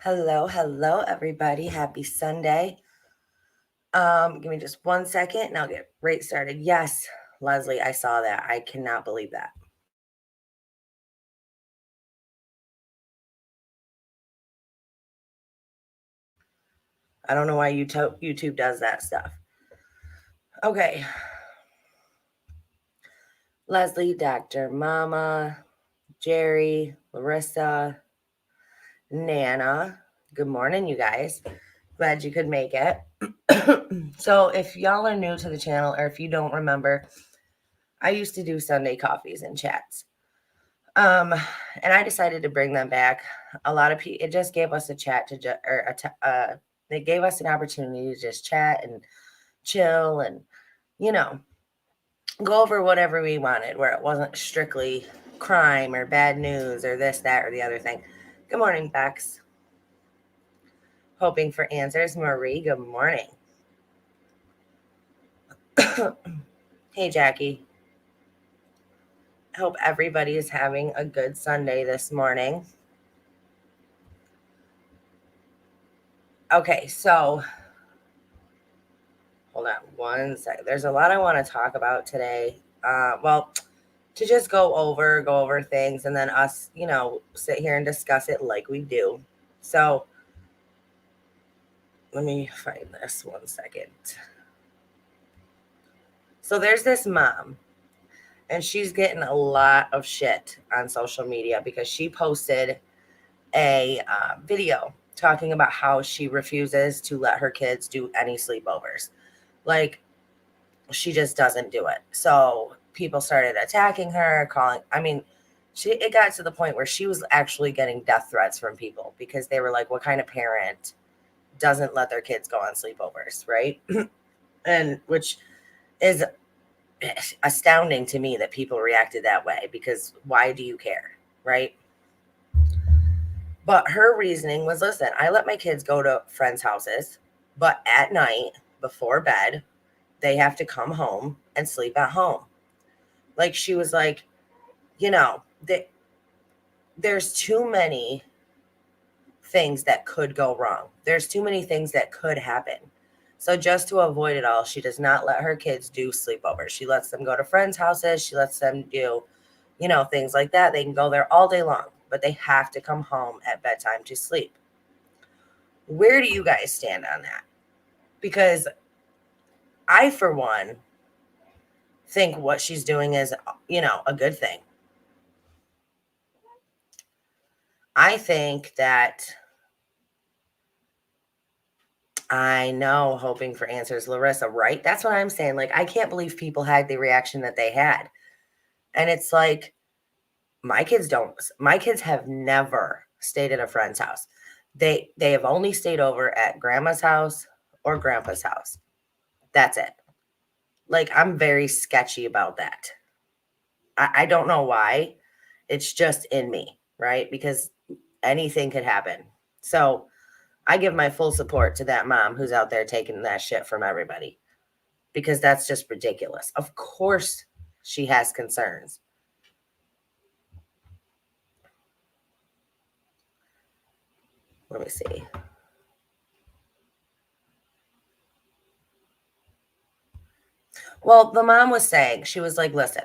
Hello, everybody. Happy Sunday. Give me just 1 second and I'll get right started. Yes, Leslie, I saw that. I cannot believe that. I don't know why YouTube does that stuff. Okay. Leslie, Dr. Mama, Jerry, Larissa, Nana. Good morning, you guys. Glad you could make it. So, if y'all are new to the channel or if you don't remember, I used to do Sunday coffees and chats. Um, and I decided to bring them back. A lot of people, it just gave us a chat they gave us an opportunity to just chat and chill and, you know, go over whatever we wanted, where it wasn't strictly crime or bad news or this, that, or the other thing. Good morning, Bex. Hoping for answers. Marie, good morning. Hey, Jackie. Hope everybody is having a good Sunday this morning. Okay, so hold on one second. There's a lot I want to talk about today. Well, to just go over things and then us, sit here and discuss it like we do. So let me find this 1 second. So there's this mom, and she's getting a lot of shit on social media because she posted a video talking about how she refuses to let her kids do any sleepovers. Like, she just doesn't do it. So people started attacking her, it got to the point where she was actually getting death threats from people because they were like, what kind of parent doesn't let their kids go on sleepovers, right? And which is astounding to me that people reacted that way, because why do you care, right? But her reasoning was, listen, I let my kids go to friends' houses, but at night before bed, they have to come home and sleep at home. Like, she was like, there's too many things that could go wrong. There's too many things that could happen. So just to avoid it all, she does not let her kids do sleepovers. She lets them go to friends' houses. She lets them do, things like that. They can go there all day long, but they have to come home at bedtime to sleep. Where do you guys stand on that? Because I, for one, think what she's doing is, a good thing. I think that I know, hoping for answers, Larissa, right? That's what I'm saying. Like, I can't believe people had the reaction that they had. And it's like, my kids have never stayed at a friend's house. They have only stayed over at grandma's house or grandpa's house. That's it. Like, I'm very sketchy about that. I don't know why. It's just in me, right? Because anything could happen. So I give my full support to that mom who's out there taking that shit from everybody, because that's just ridiculous. Of course she has concerns. Let me see. Well, the mom was saying, she was like, listen,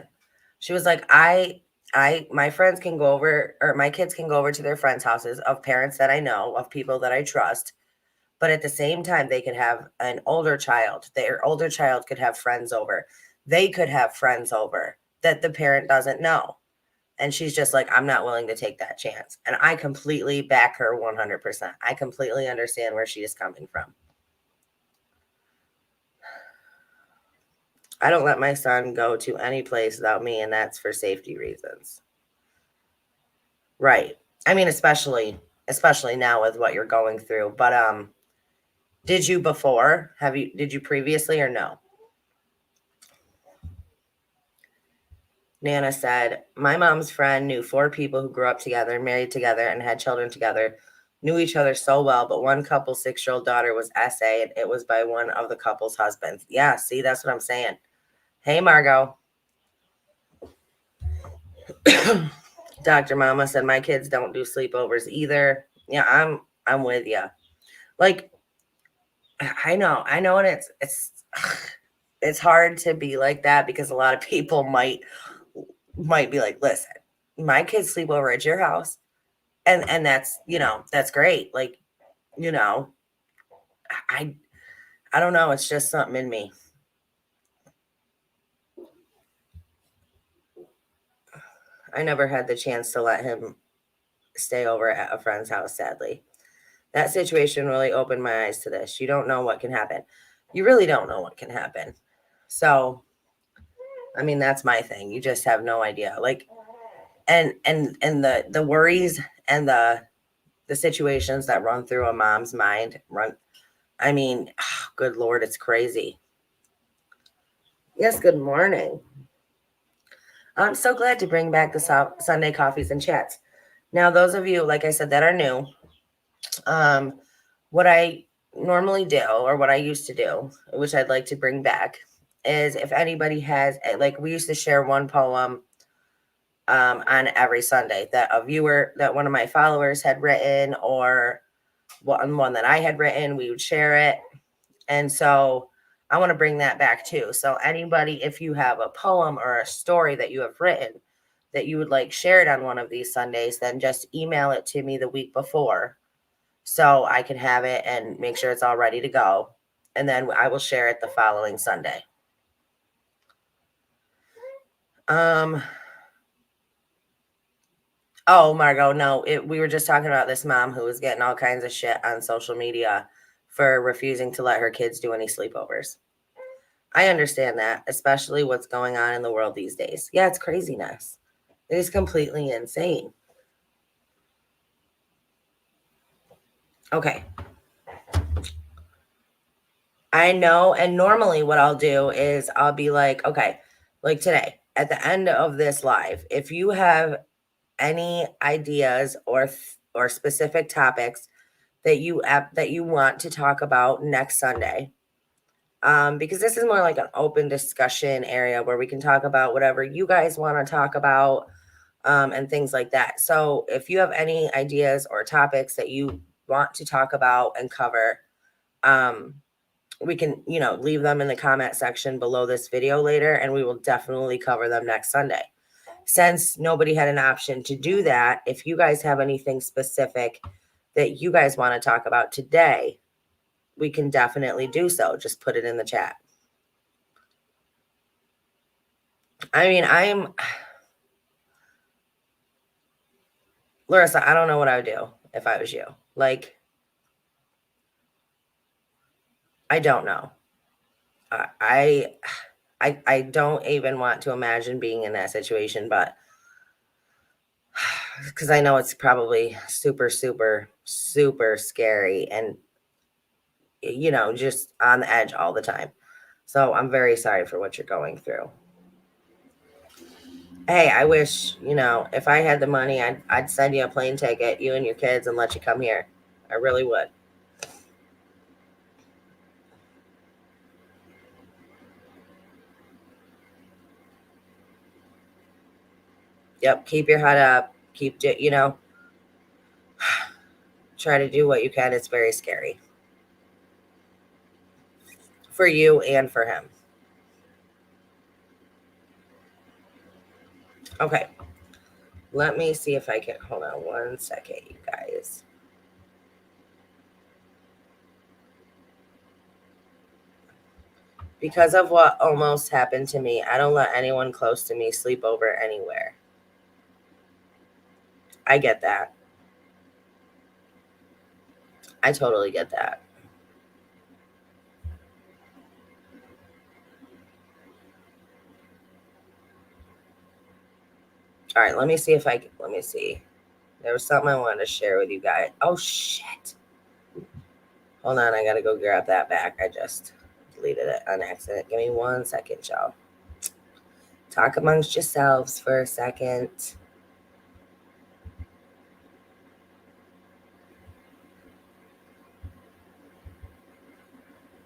she was like, my friends can go over, or my kids can go over to their friends' houses of parents that I know, of people that I trust. But at the same time, they could have an older child. Their older child could have friends over. They could have friends over that the parent doesn't know. And she's just like, I'm not willing to take that chance. And I completely back her 100%. I completely understand where she is coming from. I don't let my son go to any place without me, and that's for safety reasons. Right. I mean, especially now with what you're going through. But did you before? Did you previously or no? Nana said, my mom's friend knew 4 people who grew up together, married together, and had children together, knew each other so well, but one couple's 6-year-old daughter was SA, and it was by one of the couple's husbands. Yeah, see, that's what I'm saying. Hey, Margot. Dr. Mama said, my kids don't do sleepovers either. Yeah, I'm with you. Like, I know, and it's hard to be like that because a lot of people might be like, listen, my kids sleep over at your house, and that's that's great. Like, you know, I I don't know, it's just something in me. I never had the chance to let him stay over at a friend's house, sadly. That situation really opened my eyes to this. You don't know what can happen. You really don't know what can happen. So, I mean, that's my thing. You just have no idea. Like, and the worries and the situations that run through a mom's mind run. I mean, good Lord, it's crazy. Yes, good morning. I'm so glad to bring back the Sunday coffees and chats. Now, those of you, like I said, that are new, um, what I normally do, or what I used to do, which I'd like to bring back, is if anybody has, like, we used to share one poem on every Sunday that a viewer, that one of my followers had written, or one that I had written, we would share it. And so I want to bring that back too. So anybody, if you have a poem or a story that you have written that you would like shared on one of these Sundays, then just email it to me the week before so I can have it and make sure it's all ready to go. And then I will share it the following Sunday. Um, oh, Margot, no, we were just talking about this mom who was getting all kinds of shit on social media for refusing to let her kids do any sleepovers. I understand that, especially what's going on in the world these days. Yeah, it's craziness. It is completely insane. Okay. I know. And normally, what I'll do is I'll be like, okay, like today, at the end of this live, if you have any ideas or specific topics that you want to talk about next Sunday, because this is more like an open discussion area where we can talk about whatever you guys want to talk about, and things like that. So if you have any ideas or topics that you want to talk about and cover, um, we can, leave them in the comment section below this video later, and we will definitely cover them next Sunday. Since nobody had an option to do that, if you guys have anything specific that you guys want to talk about today, we can definitely do so. Just put it in the chat. I mean, Larissa, I don't know what I would do if I was you. Like, I don't know. I I don't even want to imagine being in that situation, but because I know it's probably super, super, super scary and, just on the edge all the time. So I'm very sorry for what you're going through. Hey, I wish, if I had the money, I'd send you a plane ticket, you and your kids, and let you come here. I really would. Yep. Keep your head up. Try to do what you can. It's very scary for you and for him. Okay. Let me see if I can hold on one second, you guys. Because of what almost happened to me, I don't let anyone close to me sleep over anywhere. I get that. I totally get that. All right, let me see. There was something I wanted to share with you guys. Oh, shit. Hold on, I gotta go grab that back. I just deleted it on accident. Give me 1 second, y'all. Talk amongst yourselves for a second.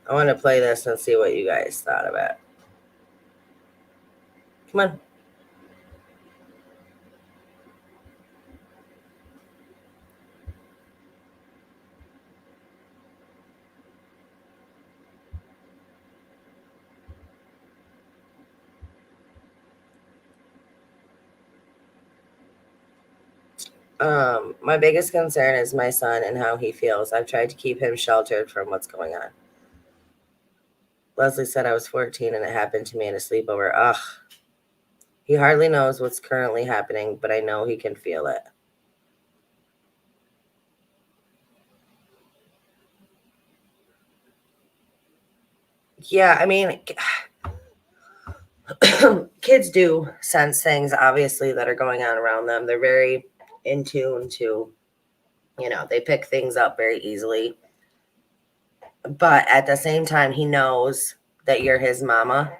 I want to play this and see what you guys thought of it. Come on. My biggest concern is my son and how he feels. I've tried to keep him sheltered from what's going on. Leslie said I was 14 and it happened to me at a sleepover. Ugh. He hardly knows what's currently happening, but I know he can feel it. Yeah, I mean, kids do sense things, obviously, that are going on around them. They're very in tune to, they pick things up very easily. But at the same time, he knows that you're his mama,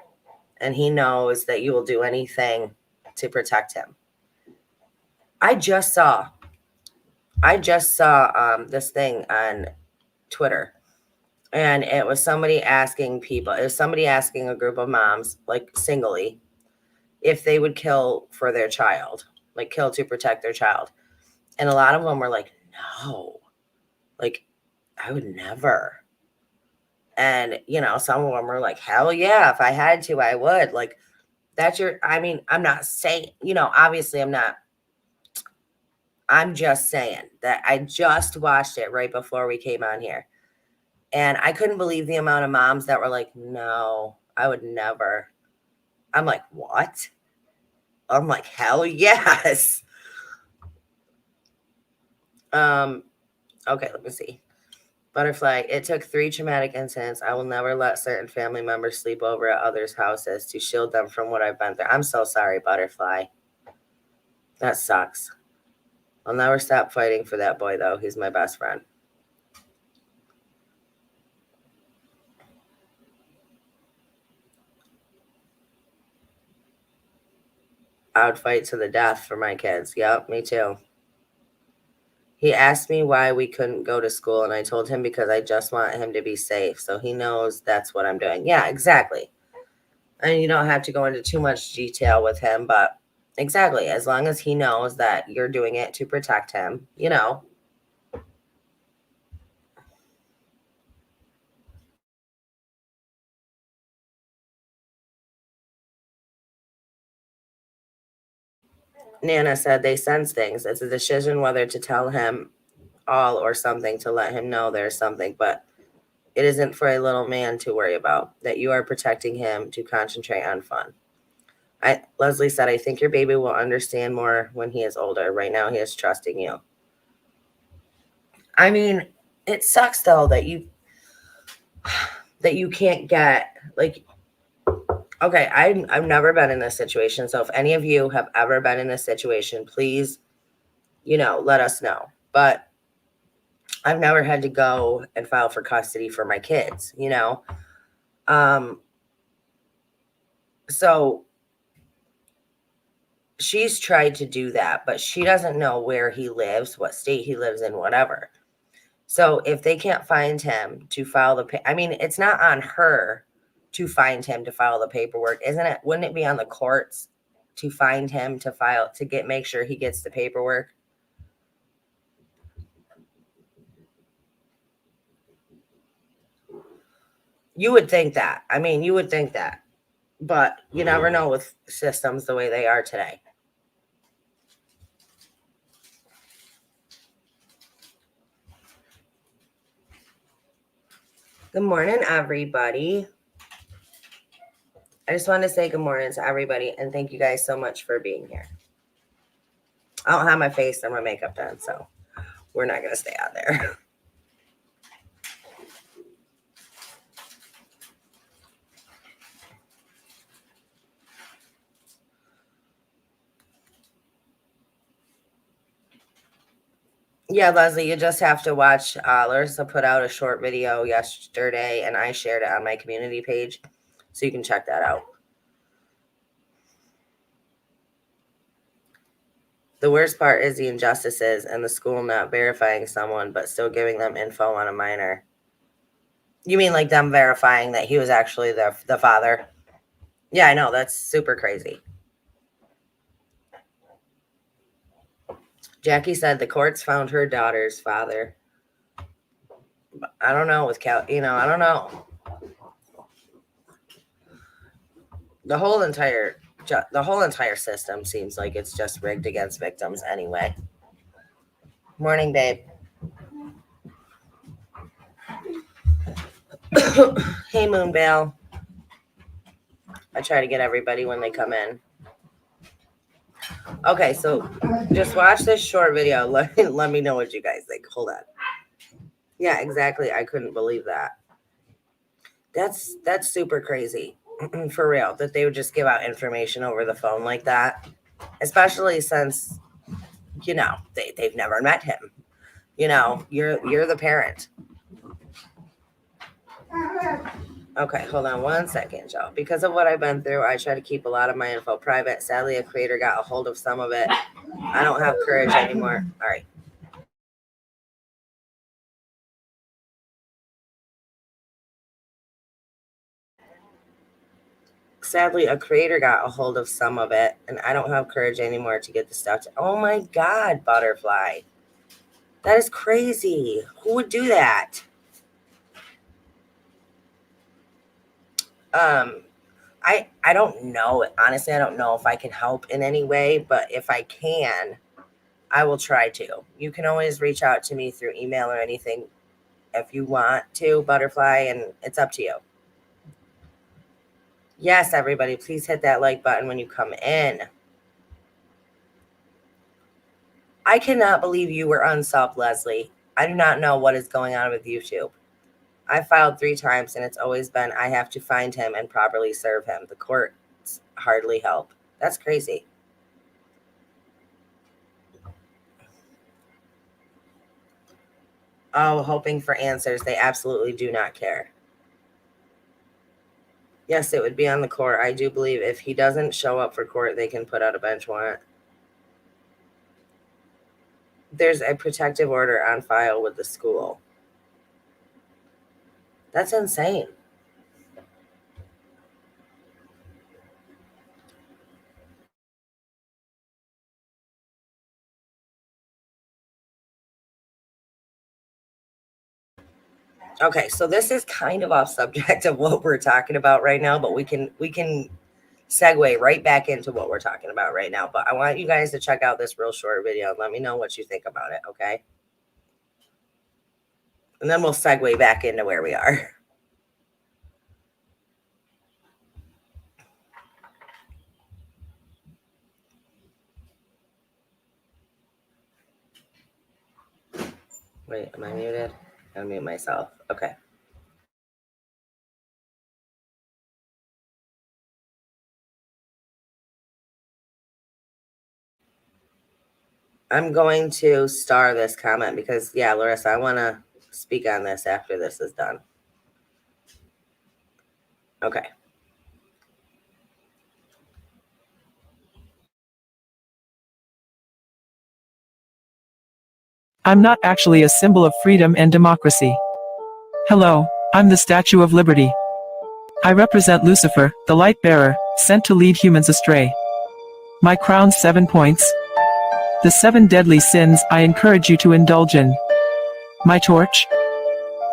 and he knows that you will do anything to protect him. I just saw this thing on Twitter, and it was somebody asking a group of moms, like singly, if they would kill for their child, like kill to protect their child. And a lot of them were like, no, like I would never. And, some of them were like, hell yeah, if I had to, I would. Like, I'm not saying, obviously I'm just saying that I just watched it right before we came on here. And I couldn't believe the amount of moms that were like, no, I would never. I'm like, what? I'm like, hell yes. Okay, let me see. Butterfly, it took 3 traumatic incidents. I will never let certain family members sleep over at others' houses to shield them from what I've been through. I'm so sorry, Butterfly. That sucks. I'll never stop fighting for that boy, though. He's my best friend. I would fight to the death for my kids. Yep, me too. He asked me why we couldn't go to school, and I told him because I just want him to be safe. So he knows that's what I'm doing. Yeah, exactly. And you don't have to go into too much detail with him, but exactly. As long as he knows that you're doing it to protect him, Nana said they sense things. It's a decision whether to tell him all or something to let him know there's something, but it isn't for a little man to worry about, that you are protecting him to concentrate on fun. Leslie said, I think your baby will understand more when he is older. Right now, he is trusting you. I mean, it sucks though that you can't get like. Okay, I've never been in this situation. So if any of you have ever been in this situation, please, let us know. But I've never had to go and file for custody for my kids, So she's tried to do that, but she doesn't know where he lives, what state he lives in, whatever. So if they can't find him to file it's not on her to find him to file the paperwork, isn't it? Wouldn't it be on the courts to find him to make sure he gets the paperwork? You would think that. You would think that. But you never know with systems the way they are today. Good morning, everybody. I just wanted to say good morning to everybody and thank you guys so much for being here. I don't have my face or my makeup done, so we're not going to stay out there. Yeah, Leslie, you just have to watch. Larissa put out a short video yesterday, and I shared it on my community page, so you can check that out. The worst part is the injustices and the school not verifying someone, but still giving them info on a minor. You mean like them verifying that he was actually the father? Yeah, I know. That's super crazy. Jackie said the courts found her daughter's father. I don't know with I don't know. The whole entire system seems like it's just rigged against victims anyway. Morning, babe. Hey, Moonbell. I try to get everybody when they come in. Okay, so just watch this short video. Let me know what you guys think. Hold on. Yeah, exactly. I couldn't believe that. That's super crazy. For real, that they would just give out information over the phone like that. Especially since, they've never met him. You're the parent. Okay, hold on one second, Joe. Because of what I've been through, I try to keep a lot of my info private. Sadly, a creator got a hold of some of it. I don't have courage anymore. All right. Sadly, a creator got a hold of some of it, and I don't have courage anymore to get the stuff. Oh my God, Butterfly. That is crazy. Who would do that? Um, I don't know. Honestly, I don't know if I can help in any way, but if I can, I will try to. You can always reach out to me through email or anything if you want to, Butterfly, and it's up to you. Yes, everybody, please hit that like button when you come in. I cannot believe you were unsubbed, Leslie. I do not know what is going on with YouTube. I filed 3 times and it's always been I have to find him and properly serve him. The courts hardly help. That's crazy. Oh, hoping for answers. They absolutely do not care. Yes, it would be on the court. I do believe if he doesn't show up for court, they can put out a bench warrant. There's a protective order on file with the school. That's insane. Okay, so this is kind of off subject of what we're talking about right now, but we can segue right back into what we're talking about right now. But I want you guys to check out this real short video and let me know what you think about it, okay? And then we'll segue back into where we are. Wait, am I muted? I'll mute myself. Okay. I'm going to star this comment because, yeah, Larissa, I want to speak on this after this is done. Okay. I'm not actually a symbol of freedom and democracy. Hello, I'm the Statue of Liberty. I represent Lucifer, the light bearer, sent to lead humans astray. My crown's 7 points. The 7 deadly sins I encourage you to indulge in. My torch?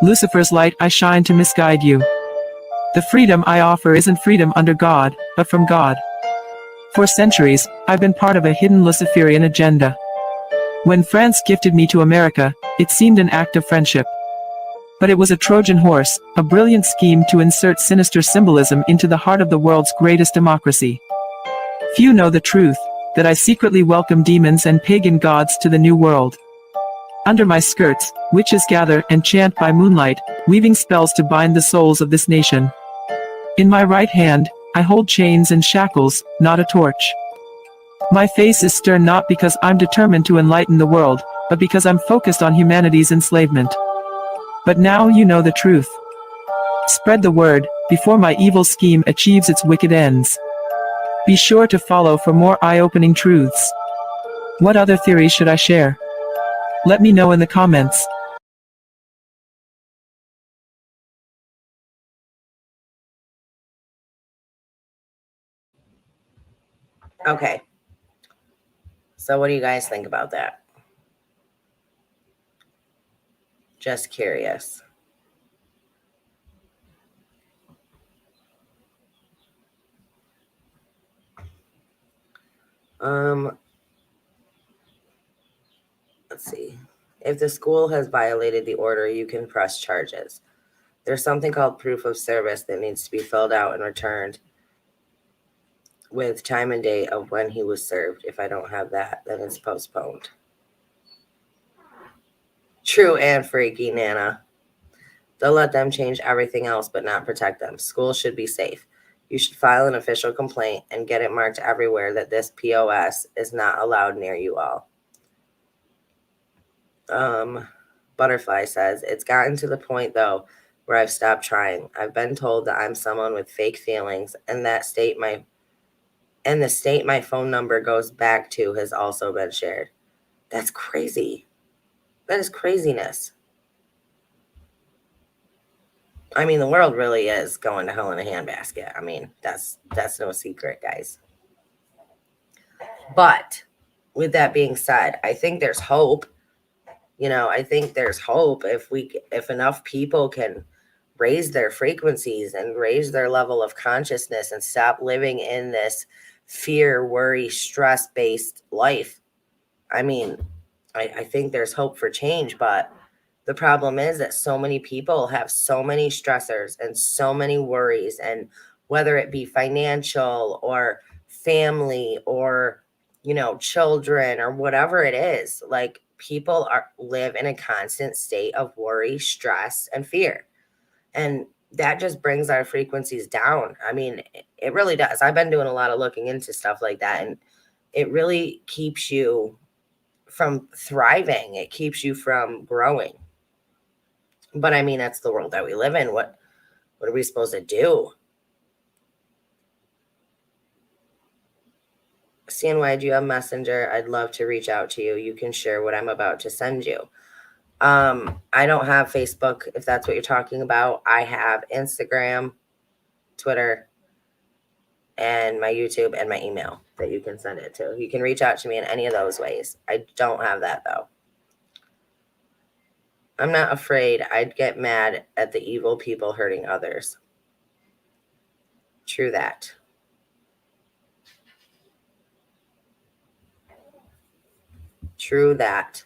Lucifer's light I shine to misguide you. The freedom I offer isn't freedom under God, but from God. For centuries, I've been part of a hidden Luciferian agenda. When France gifted me to America, it seemed an act of friendship. But it was a Trojan horse, a brilliant scheme to insert sinister symbolism into the heart of the world's greatest democracy. Few know the truth, that I secretly welcome demons and pagan gods to the new world. Under my skirts, witches gather and chant by moonlight, weaving spells to bind the souls of this nation. In my right hand, I hold chains and shackles, not a torch. My face is stern not because I'm determined to enlighten the world, but because I'm focused on humanity's enslavement. But now you know the truth. Spread the word, before my evil scheme achieves its wicked ends. Be sure to follow for more eye-opening truths. What other theories should I share? Let me know in the comments. Okay. So what do you guys think about that? Just curious. Let's see. If the school has violated the order, you can press charges. There's something called proof of service that needs to be filled out and returned with time and date of when he was served. If I don't have that, then it's postponed. True and freaky, Nana. They'll let them change everything else but not protect them. Schools should be safe. You should file an official complaint and get it marked everywhere that this POS is not allowed near you all. Butterfly says, it's gotten to the point, though, where I've stopped trying. I've been told that I'm someone with fake feelings, and the state my phone number goes back to has also been shared. That's crazy. That is craziness. I mean, the world really is going to hell in a handbasket. I mean, that's no secret, guys. But with that being said, I think there's hope. I think there's hope if enough people can raise their frequencies and raise their level of consciousness and stop living in this fear, worry, stress-based life. I mean, I think there's hope for change, but the problem is that so many people have so many stressors and so many worries, and whether it be financial or family or, children or whatever it is, like people live in a constant state of worry, stress, and fear. And that just brings our frequencies down. I mean, it really does. I've been doing a lot of looking into stuff like that, and it really keeps you from thriving. It keeps you from growing. But I mean, that's the world that we live in. What are we supposed to do? CNY, do you have Messenger? I'd love to reach out to you. You can share what I'm about to send you. I don't have Facebook, if that's what you're talking about. I have Instagram, Twitter, and my YouTube and my email that you can send it to. You can reach out to me in any of those ways. I don't have that, though. I'm not afraid. I'd get mad at the evil people hurting others. True that. True that.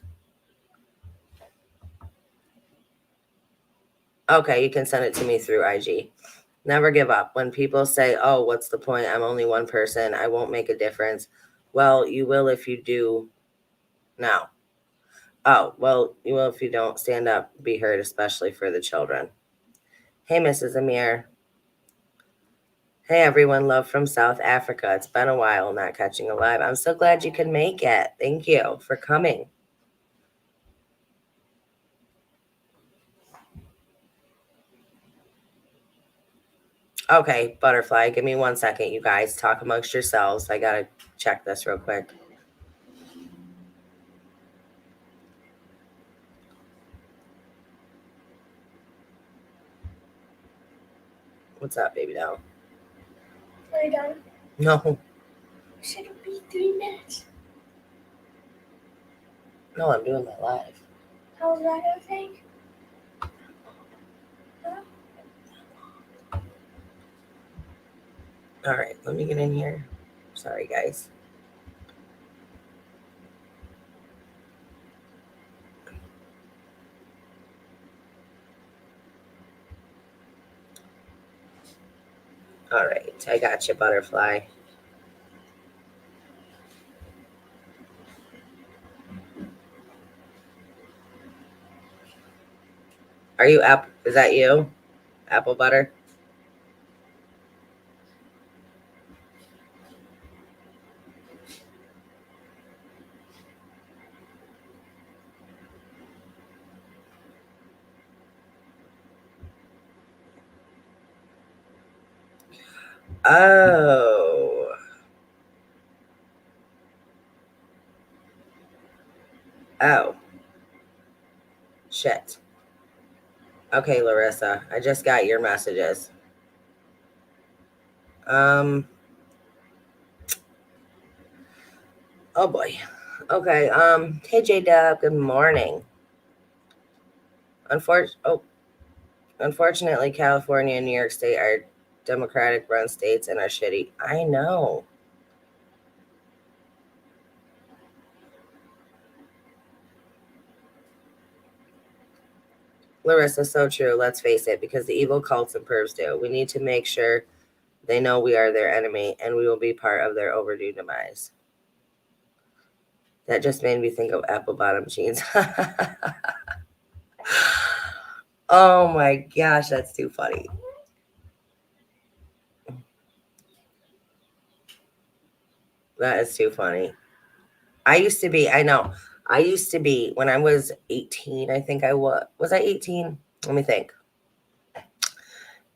Okay, you can send it to me through IG. Never give up. When people say, oh, what's the point? I'm only one person. I won't make a difference. Well, you will if you do now. Oh, well, you will if you don't stand up, be heard, especially for the children. Hey, Mrs. Amir. Hey, everyone. Love from South Africa. It's been a while not catching a live. I'm so glad you could make it. Thank you for coming. Okay, Butterfly, give me 1 second, you guys. Talk amongst yourselves. I got to check this real quick. What's up, baby doll? Are you done? No. Should it be 3 minutes? No, I'm doing my live. How's that, I think? Huh? All right, let me get in here. Sorry, guys. All right, I got you, Butterfly. Are you up? Is that you? Apple butter? Oh. Oh. Shit. Okay, Larissa, I just got your messages. Oh boy. Okay, hey J-Dub, good morning. Unfortunately, California and New York State are Democratic run states and are shitty. I know. Larissa, so true. Let's face it, because the evil cults and pervs do. We need to make sure they know we are their enemy and we will be part of their overdue demise. That just made me think of apple bottom jeans. Oh my gosh, that's too funny. That is too funny. I used to be, when I was 18, I think I was I 18? Let me think.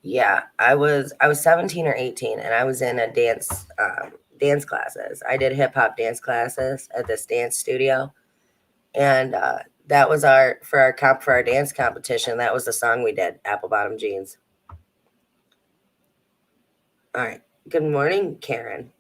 Yeah, I was 17 or 18 and I was in a dance classes. I did hip hop dance classes at this dance studio. And that was for our dance competition. That was the song we did, Apple Bottom Jeans. All right. Good morning, Karen.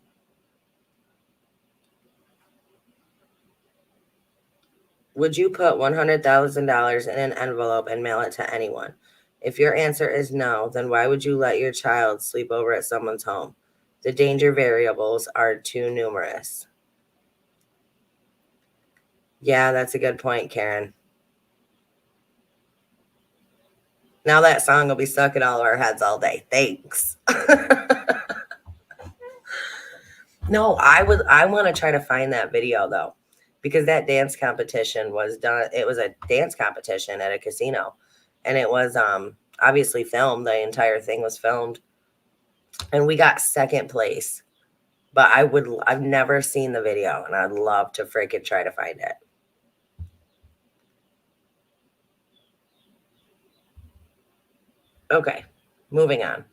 Would you put $100,000 in an envelope and mail it to anyone? If your answer is no, then why would you let your child sleep over at someone's home? The danger variables are too numerous. Yeah, that's a good point, Karen. Now that song will be stuck in all of our heads all day. Thanks. No, I want to try to find that video though, because that dance competition was done. It was a dance competition at a casino, and it was obviously filmed. The entire thing was filmed, and we got second place. But I've never seen the video, and I'd love to freaking try to find it. Okay, moving on.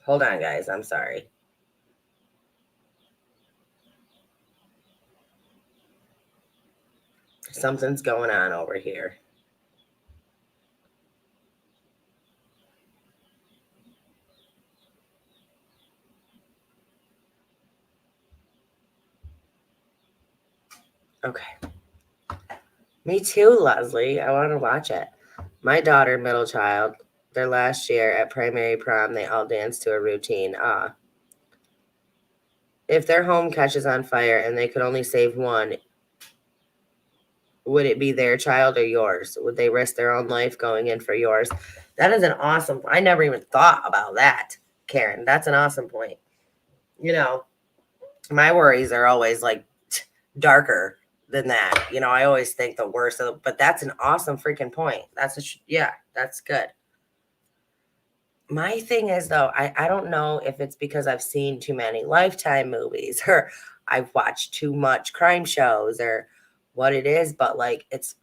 Hold on, guys. I'm sorry. Something's going on over here. Okay. Me too, Leslie. I want to watch it. My daughter, middle child, their last year at primary prom, they all danced to a routine. If their home catches on fire and they could only save one, would it be their child or yours? Would they risk their own life going in for yours? That is an awesome. I never even thought about that, Karen. That's an awesome point. You know, my worries are always like darker than that. You know, I always think the worst of, but that's an awesome freaking point. Yeah, that's good. My thing is though, I don't know if it's because I've seen too many Lifetime movies or I've watched too much crime shows or what it is, but like it's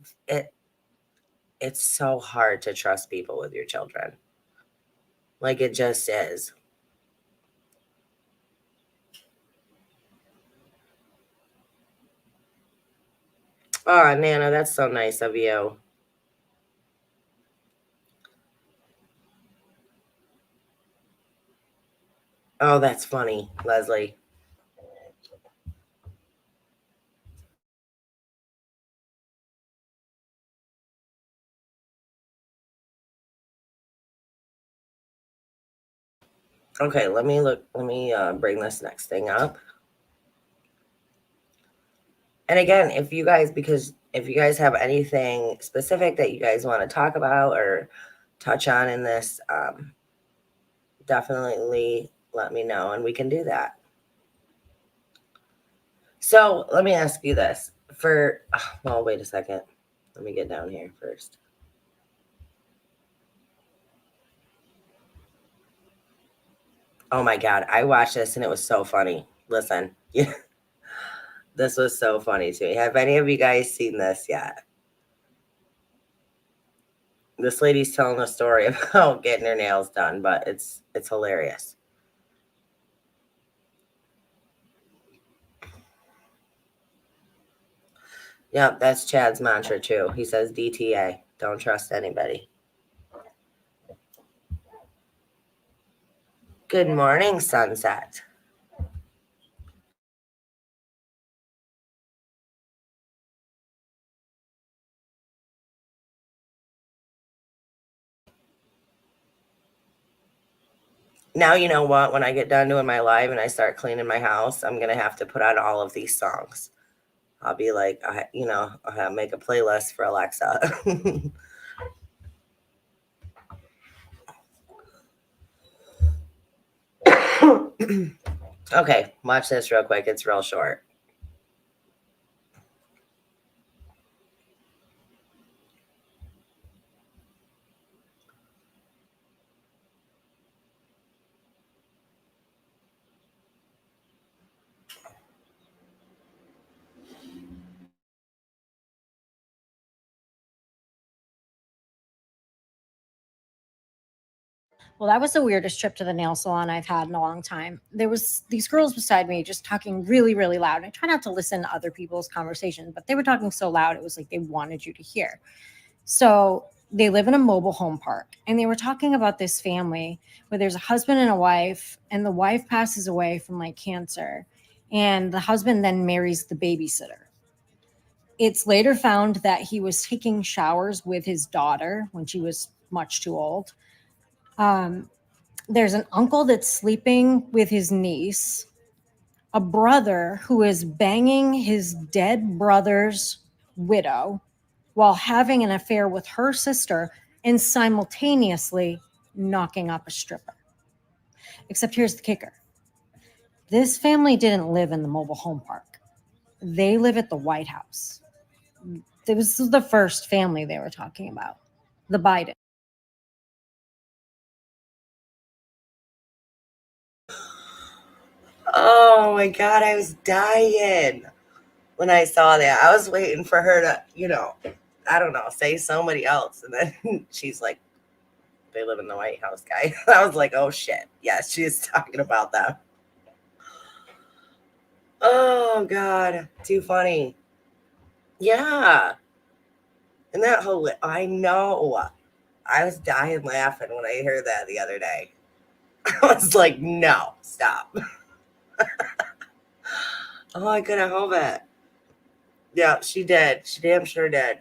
so hard to trust people with your children. Like it just is. Oh, Nana, that's so nice of you. Oh, that's funny, Leslie. Okay, let me bring this next thing up. And again, if you guys have anything specific that you guys want to talk about or touch on in this, definitely let me know and we can do that. So let me ask you this well, wait a second. Let me get down here first. Oh my God. I watched this and it was so funny. Listen, yeah, this was so funny to me. Have any of you guys seen this yet? This lady's telling a story about getting her nails done, but it's hilarious. Yep, that's Chad's mantra too. He says DTA, don't trust anybody. Good morning, Sunset. Now you know what? When I get done doing my live and I start cleaning my house, I'm gonna have to put on all of these songs. I'll be like, I'll make a playlist for Alexa. Okay, watch this real quick. It's real short. Well, that was the weirdest trip to the nail salon I've had in a long time. There was these girls beside me just talking really, really loud. I try not to listen to other people's conversations, but they were talking so loud it was like they wanted you to hear. So they live in a mobile home park, and they were talking about this family where there's a husband and a wife, and the wife passes away from like cancer, and the husband then marries the babysitter. It's later found that he was taking showers with his daughter when she was much too old. Um, there's an uncle that's sleeping with his niece, a brother who is banging his dead brother's widow while having an affair with her sister and simultaneously knocking up a stripper. Except here's the kicker: this family didn't live in the mobile home park, they live at the White House. This is the first family they were talking about, the Biden. Oh my God, I was dying when I saw that. I was waiting for her to, I don't know, say somebody else. And then she's like, they live in the White House, guy. I was like, oh shit. Yes, she's talking about them. Oh God, too funny. Yeah. And that whole, I know. I was dying laughing when I heard that the other day. I was like, no, stop. Oh, I couldn't help it. Yeah, she did. She damn sure did.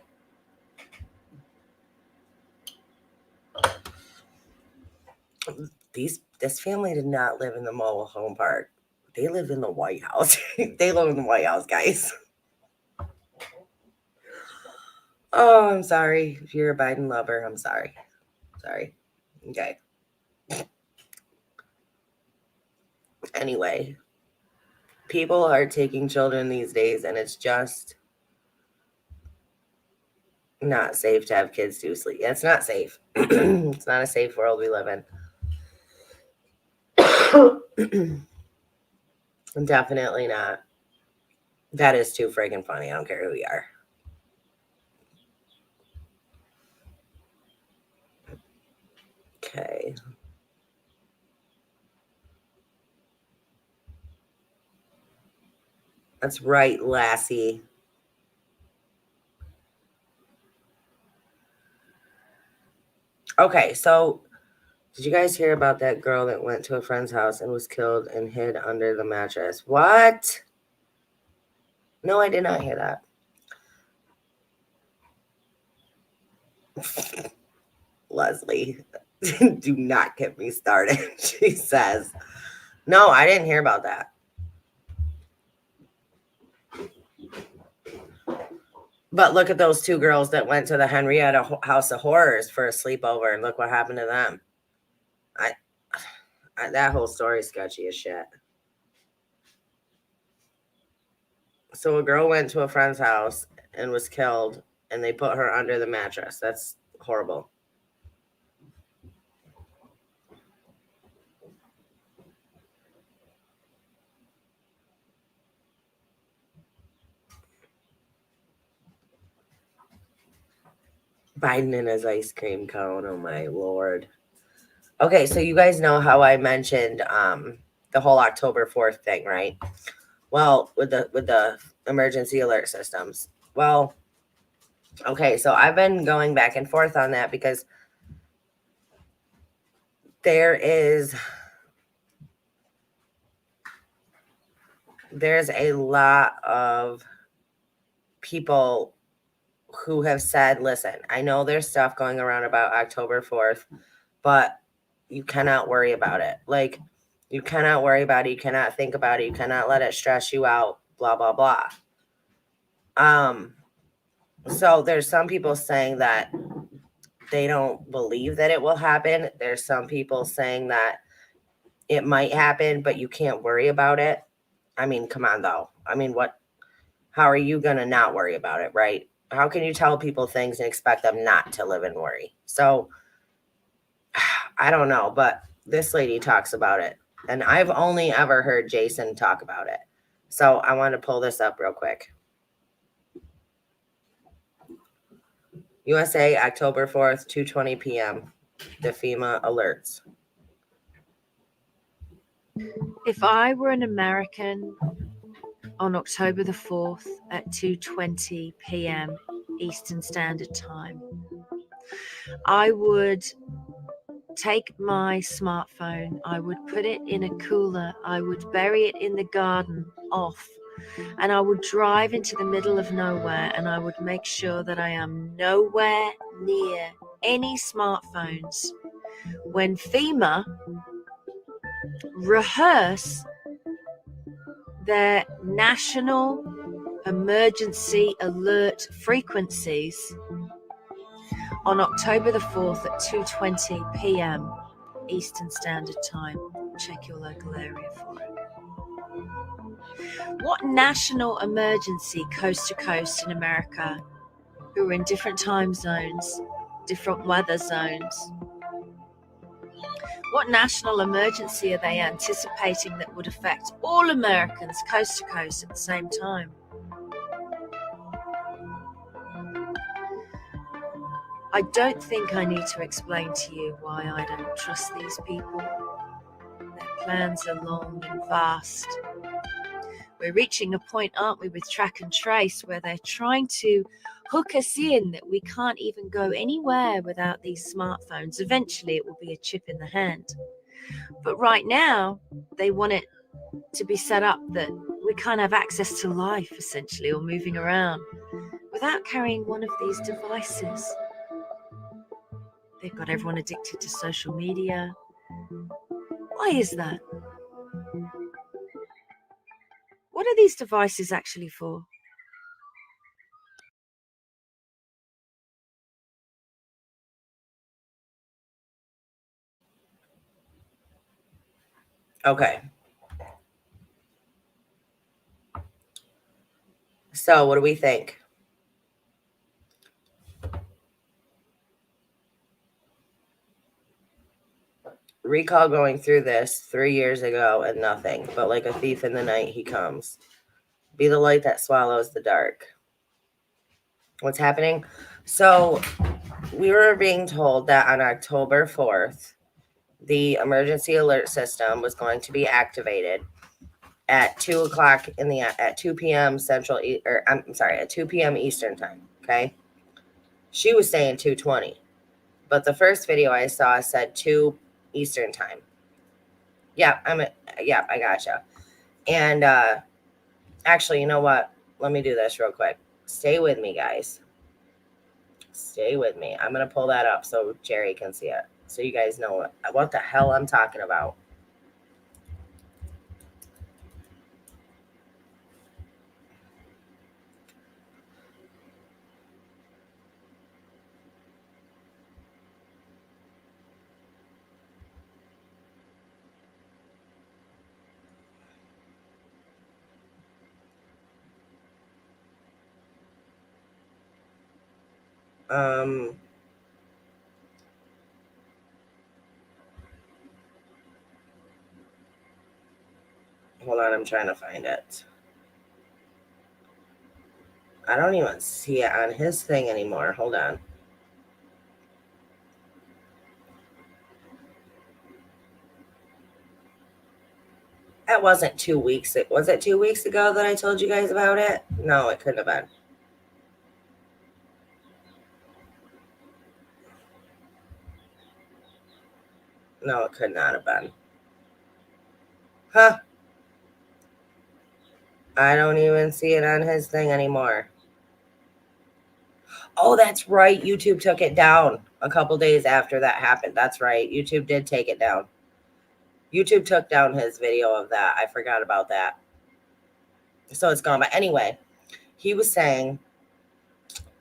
This family did not live in the mobile home park. They live in the White House. They live in the White House, guys. Oh, I'm sorry. If you're a Biden lover, I'm sorry. Sorry. Okay. Anyway, people are taking children these days, and it's just not safe to have kids do sleep. It's not safe. It's not a safe world we live in. Definitely not. That is too friggin' funny. I don't care who you are. Okay. That's right, Lassie. Okay, so did you guys hear about that girl that went to a friend's house and was killed and hid under the mattress? What? No, I did not hear that. Leslie, do not get me started. She says, no, I didn't hear about that. But look at those two girls that went to the Henrietta House of Horrors for a sleepover, and look what happened to them. That whole story is sketchy as shit. So a girl went to a friend's house and was killed, and they put her under the mattress. That's horrible. Biden and his ice cream cone. Oh my Lord. Okay, so you guys know how I mentioned the whole October 4th thing, right? Well, with the emergency alert systems. Well, okay, so I've been going back and forth on that because there's a lot of people who have said, listen, I know there's stuff going around about October 4th, but you cannot worry about it. Like, you cannot worry about it. You cannot think about it. You cannot let it stress you out, blah, blah, blah. So there's some people saying that they don't believe that it will happen. There's some people saying that it might happen, but you can't worry about it. I mean, come on, though. I mean, how are you going to not worry about it, right? How can you tell people things and expect them not to live in worry? So I don't know, but this lady talks about it. And I've only ever heard Jason talk about it. So I want to pull this up real quick. USA, October 4th, 2:20 p.m. The FEMA alerts. If I were an American on October the 4th at 2:20 p.m. Eastern Standard Time, I would take my smartphone, I would put it in a cooler, I would bury it in the garden off, and I would drive into the middle of nowhere, and I would make sure that I am nowhere near any smartphones when FEMA rehearse their national emergency alert frequencies on October the 4th at 2:20 p.m. Eastern Standard Time. Check your local area for it. What national emergency coast to coast in America, who are in different time zones, different weather zones, what national emergency are they anticipating that would affect all Americans coast to coast at the same time? I don't think I need to explain to you why I don't trust these people. Their plans are long and vast. We're reaching a point, aren't we, with track and trace, where they're trying to hook us in that we can't even go anywhere without these smartphones. Eventually, it will be a chip in the hand. But right now, they want it to be set up that we can't have access to life, essentially, or moving around without carrying one of these devices. They've got everyone addicted to social media. Why is that? What are these devices actually for? Okay. So what do we think? Recall going through this 3 years ago and nothing, but like a thief in the night, he comes. Be the light that swallows the dark. What's happening? So we were being told that on October 4th, the emergency alert system was going to be activated at 2 p.m. at 2 p.m. Eastern time. Okay. She was saying 2:20, but the first video I saw said 2 Eastern time. Yeah, I gotcha. And actually, you know what? Let me do this real quick. Stay with me, guys. Stay with me. I'm gonna pull that up so Jerry can see it, so you guys know what the hell I'm talking about. Hold on, I'm trying to find it. I don't even see it on his thing anymore. Hold on. That wasn't 2 weeks. Was it 2 weeks ago that I told you guys about it? No, it couldn't have been. No, it could not have been. Huh. I don't even see it on his thing anymore. Oh, that's right. YouTube took it down. a couple days after that happened. That's right. YouTube did take it down. YouTube took down his video of that. I forgot about that. So it's gone. But anyway, he was saying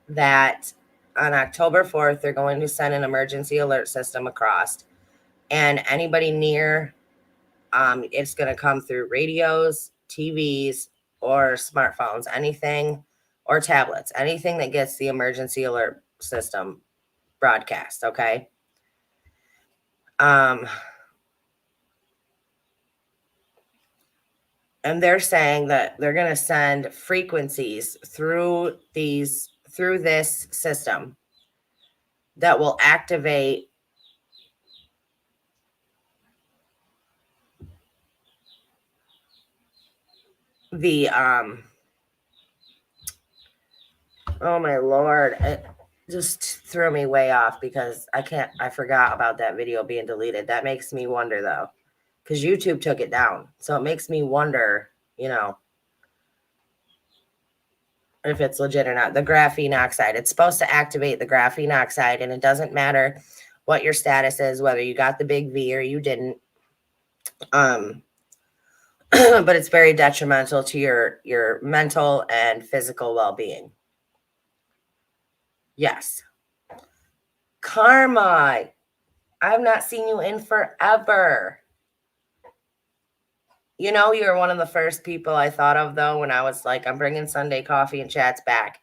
that on October 4th, they're going to send an emergency alert system across. And anybody near, it's going to come through radios, TVs, or smartphones, anything, or tablets, anything that gets the emergency alert system broadcast, okay? And they're saying that they're going to send frequencies through this system that will activate the oh my Lord, it just threw me way off because I forgot about that video being deleted. That makes me wonder though, because YouTube took it down. So it makes me wonder, if it's legit or not. The graphene oxide, it's supposed to activate the graphene oxide, and it doesn't matter what your status is, whether you got the big V or you didn't. But it's very detrimental to your mental and physical well-being. Yes. Karma, I've not seen you in forever. You're one of the first people I thought of, though, when I was like, I'm bringing Sunday coffee and chats back.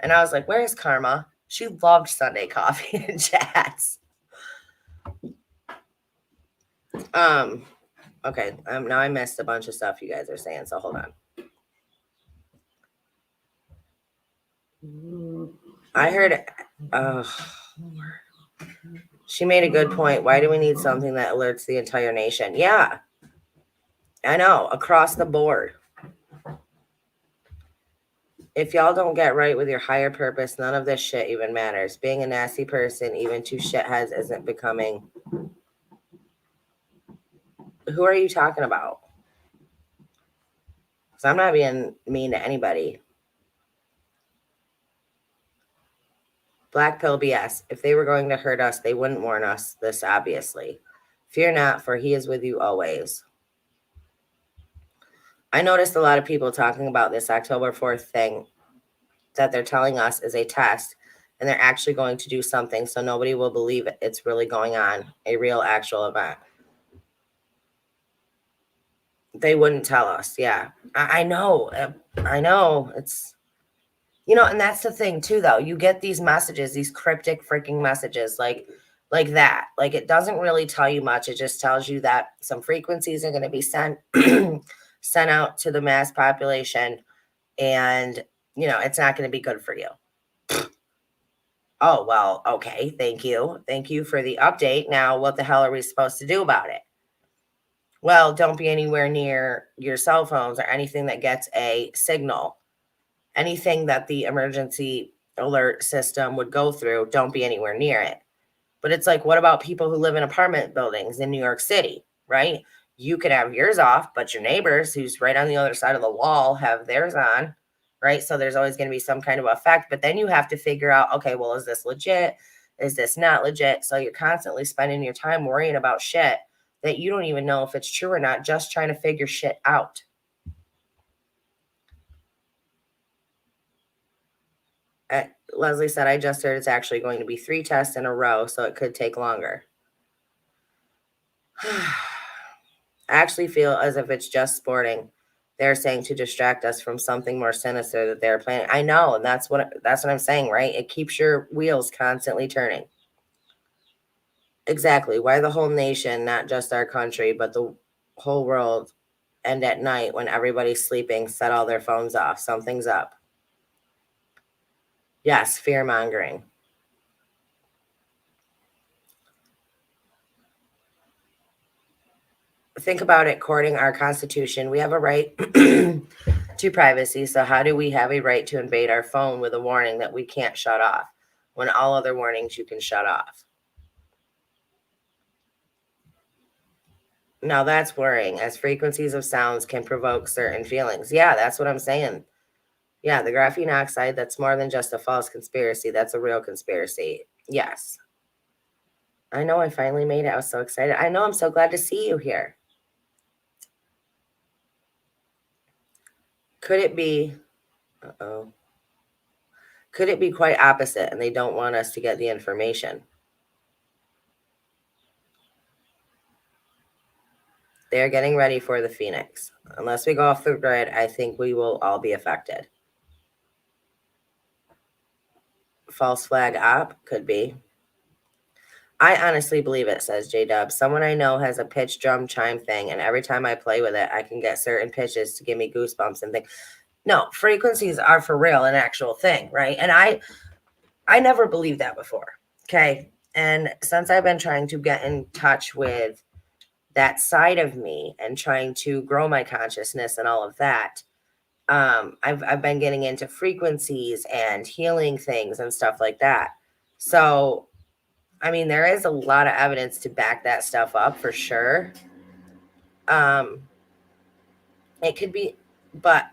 And I was like, where's Karma? She loved Sunday coffee and chats. Okay, now I missed a bunch of stuff you guys are saying, so hold on. I heard, she made a good point. Why do we need something that alerts the entire nation? Yeah, I know, across the board. If y'all don't get right with your higher purpose, none of this shit even matters. Being a nasty person, even two shitheads, isn't becoming. Who are you talking about? Because I'm not being mean to anybody. Black pill BS. If they were going to hurt us, they wouldn't warn us this, obviously. Fear not, for he is with you always. I noticed a lot of people talking about this October 4th thing that they're telling us is a test, and they're actually going to do something so nobody will believe it's really going on, a real actual event. They wouldn't tell us. Yeah, I know. It's, and that's the thing too, though. You get these messages, these cryptic freaking messages like that. Like, it doesn't really tell you much. It just tells you that some frequencies are going to be sent out to the mass population, and it's not going to be good for you. Oh, well, okay. Thank you for the update. Now what the hell are we supposed to do about it? Well, don't be anywhere near your cell phones or anything that gets a signal. Anything that the emergency alert system would go through, don't be anywhere near it. But it's like, what about people who live in apartment buildings in New York City, right? You could have yours off, but your neighbors who's right on the other side of the wall have theirs on, right? So there's always going to be some kind of effect. But then you have to figure out, okay, well, is this legit? Is this not legit? So you're constantly spending your time worrying about shit that you don't even know if it's true or not, just trying to figure shit out. Leslie said, I just heard it's actually going to be 3 tests in a row, so it could take longer. I actually feel as if it's just sporting. They're saying to distract us from something more sinister that they're planning. I know, and that's what I'm saying, right? It keeps your wheels constantly turning. Exactly. Why the whole nation, not just our country, but the whole world, and at night when everybody's sleeping, set all their phones off? Something's up. Yes, fear-mongering. Think about it, courting our Constitution. We have a right to privacy. So how do we have a right to invade our phone with a warning that we can't shut off when all other warnings you can shut off? Now that's worrying, as frequencies of sounds can provoke certain feelings. Yeah, that's what I'm saying. Yeah, the graphene oxide, that's more than just a false conspiracy. That's a real conspiracy. Yes. I know I finally made it. I was so excited. I know I'm so glad to see you here. Could it be, uh-oh, could it be quite opposite and they don't want us to get the information? They're getting ready for the Phoenix. Unless we go off the grid, I think we will all be affected. False flag op, could be. I honestly believe it, says J-Dub. Someone I know has a pitch drum chime thing, and every time I play with it, I can get certain pitches to give me goosebumps and things. No, frequencies are for real an actual thing, right? And I never believed that before, okay? And since I've been trying to get in touch with that side of me and trying to grow my consciousness and all of that, I've been getting into frequencies and healing things and stuff like that. So I mean, there is a lot of evidence to back that stuff up for sure. It could be, but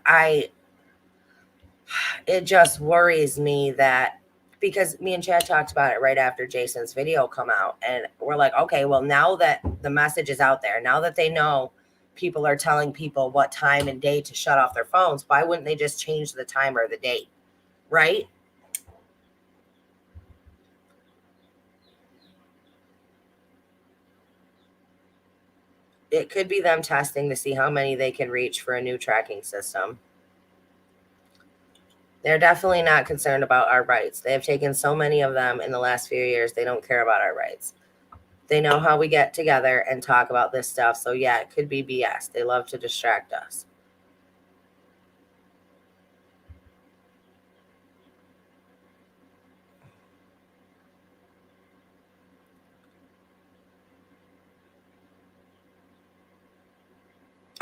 it just worries me that because me and Chad talked about it right after Jason's video come out, and we're like, okay, well, now that the message is out there, now that they know people are telling people what time and day to shut off their phones, why wouldn't they just change the time or the date, right? It could be them testing to see how many they can reach for a new tracking system. They're definitely not concerned about our rights. They have taken so many of them in the last few years. They don't care about our rights. They know how we get together and talk about this stuff. So yeah, it could be BS. They love to distract us.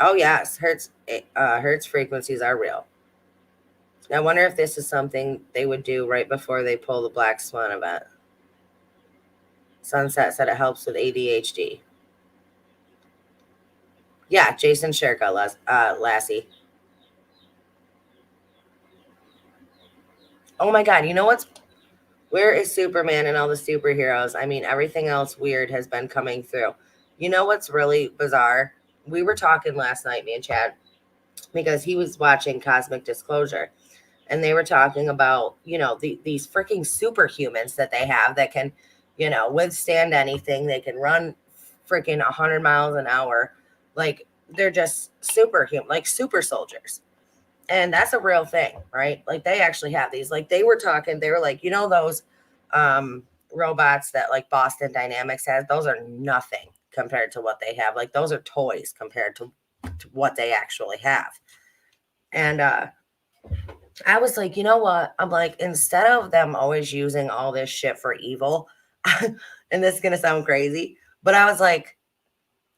Oh yes, Hertz frequencies are real. I wonder if this is something they would do right before they pull the Black Swan event. Sunset said it helps with ADHD. Yeah, Jason Sherka, Lassie. Oh my God, you know where is Superman and all the superheroes? I mean, everything else weird has been coming through. You know what's really bizarre? We were talking last night, me and Chad, because he was watching Cosmic Disclosure. And they were talking about, these freaking superhumans that they have that can, withstand anything. They can run freaking 100 miles an hour. Like, they're just superhuman, like super soldiers. And that's a real thing, right? Like they actually have these. Like they were like, those robots that like Boston Dynamics has, those are nothing compared to what they have. Like those are toys compared to what they actually have. And I was like, you know what? I'm like, instead of them always using all this shit for evil, and this is gonna sound crazy, but I was like,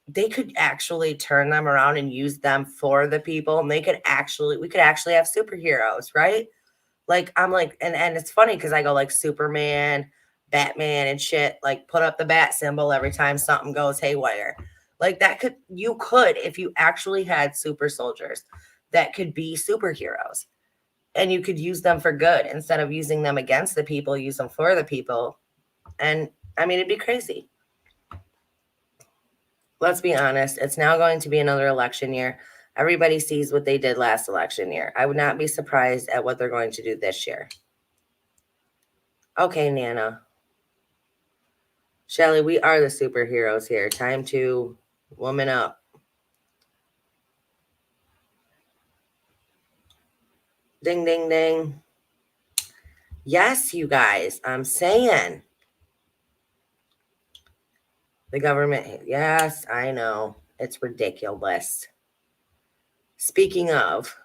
they could actually turn them around and use them for the people, and we could actually have superheroes, right? Like I'm like, and it's funny because I go like Superman, Batman, and shit, like put up the bat symbol every time something goes haywire. Like you could, if you actually had super soldiers that could be superheroes, and you could use them for good instead of using them against the people, use them for the people. And I mean, it'd be crazy. Let's be honest. It's now going to be another election year. Everybody sees what they did last election year. I would not be surprised at what they're going to do this year. Okay, Nana. Shelly, we are the superheroes here. Time to woman up. Ding, ding, ding. Yes, you guys, I'm saying. The government, yes, I know. It's ridiculous. Speaking of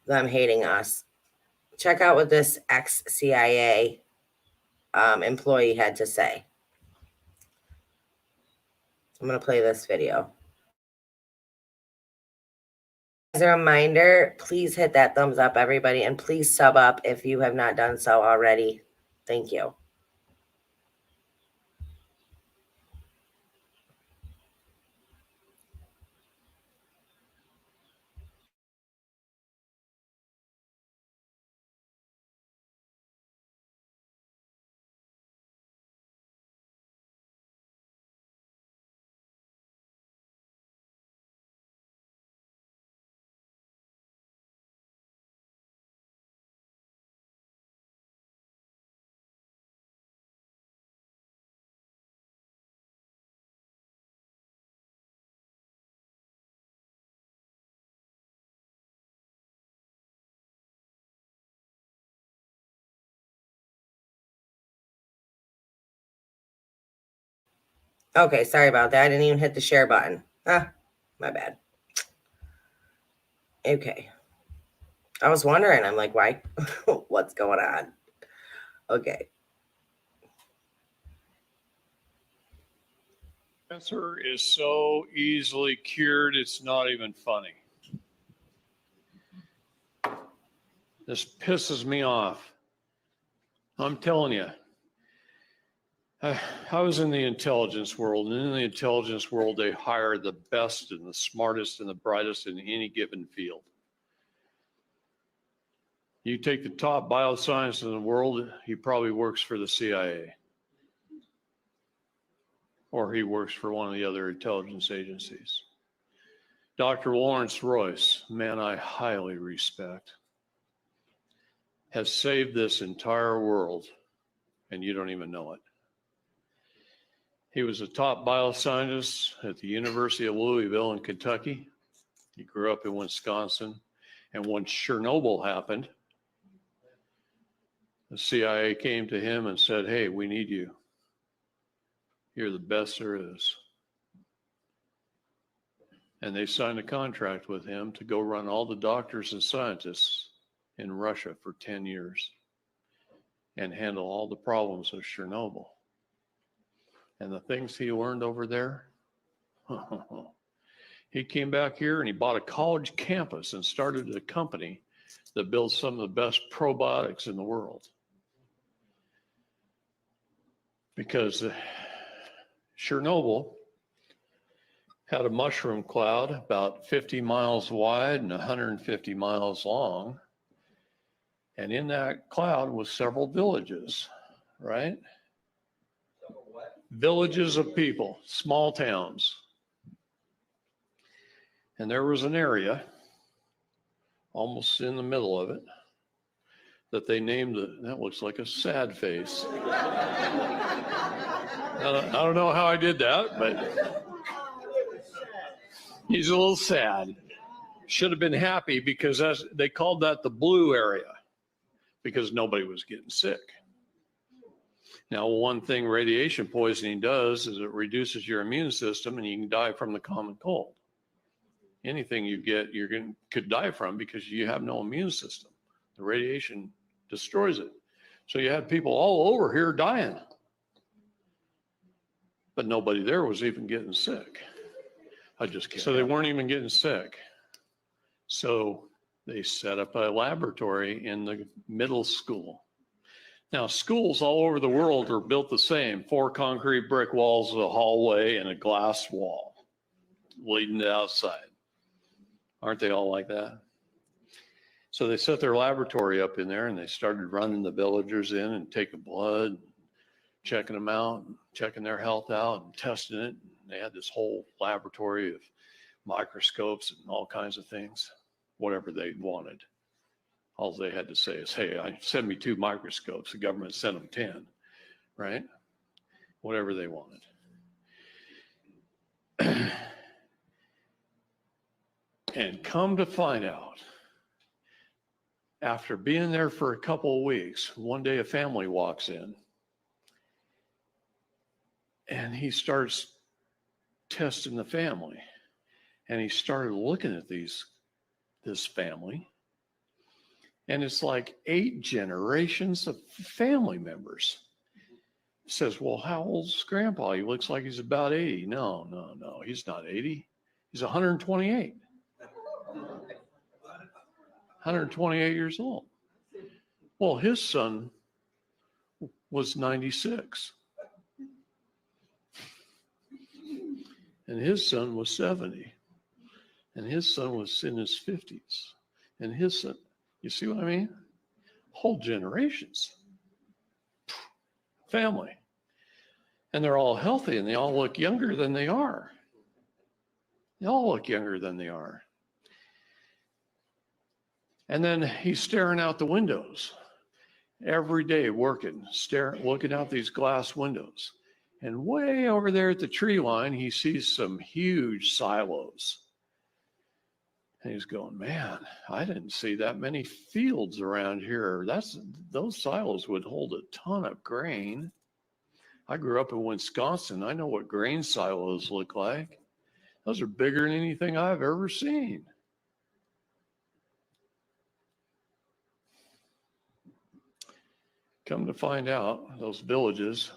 them hating us, check out what this ex-CIA employee had to say. I'm going to play this video. As a reminder, please hit that thumbs up, everybody, and please sub up if you have not done so already. Thank you. Okay, sorry about that. I didn't even hit the share button. Ah, my bad. Okay. I was wondering, I'm like, why? What's going on? Okay. Cancer is so easily cured, it's not even funny. This pisses me off. I'm telling you. I was in the intelligence world, and in the intelligence world, they hire the best and the smartest and the brightest in any given field. You take the top bioscientist in the world, he probably works for the CIA. Or he works for one of the other intelligence agencies. Dr. Lawrence Royce, man I highly respect, has saved this entire world, and you don't even know it. He was a top bioscientist at the University of Louisville in Kentucky. He grew up in Wisconsin. And when Chernobyl happened, the CIA came to him and said, hey, we need you. You're the best there is. And they signed a contract with him to go run all the doctors and scientists in Russia for 10 years and handle all the problems of Chernobyl. And the things he learned over there, he came back here and he bought a college campus and started a company that builds some of the best probiotics in the world. Because Chernobyl had a mushroom cloud about 50 miles wide and 150 miles long. And in that cloud was several villages, right? Villages of people, small towns. And there was an area almost in the middle of it that they named that looks like a sad face. I don't know how I did that, but he's a little sad. Should have been happy because they called that the blue area because nobody was getting sick. Now, one thing radiation poisoning does is it reduces your immune system and you can die from the common cold. Anything you get, could die from because you have no immune system. The radiation destroys it. So you had people all over here dying. But nobody there was even getting sick. So they weren't even getting sick. So they set up a laboratory in the middle school. Now, schools all over the world are built the same: 4 concrete brick walls, a hallway, and a glass wall leading to outside. Aren't they all like that? So they set their laboratory up in there and they started running the villagers in and taking blood, and checking them out, and checking their health out and testing it. And they had this whole laboratory of microscopes and all kinds of things, whatever they wanted. All they had to say is, hey, send me 2 microscopes. The government sent them 10, right? Whatever they wanted. And come to find out, after being there for a couple of weeks, one day a family walks in and he starts testing the family. And he started looking at this family. And it's like 8 generations of family members. He says, well, how old's Grandpa? He looks like he's about 80. No, he's not 80. He's 128. 128 years old. Well, his son was 96. And his son was 70. And his son was in his 50s. And his son, you see what I mean? Whole generations. Family. And they're all healthy and they all look younger than they are. They all look younger than they are. And then he's staring out the windows every day, working, looking out these glass windows. And way over there at the tree line, he sees some huge silos. And he's going, man, I didn't see that many fields around here. Those silos would hold a ton of grain. I grew up in Wisconsin. I know what grain silos look like. Those are bigger than anything I've ever seen. Come to find out, those villages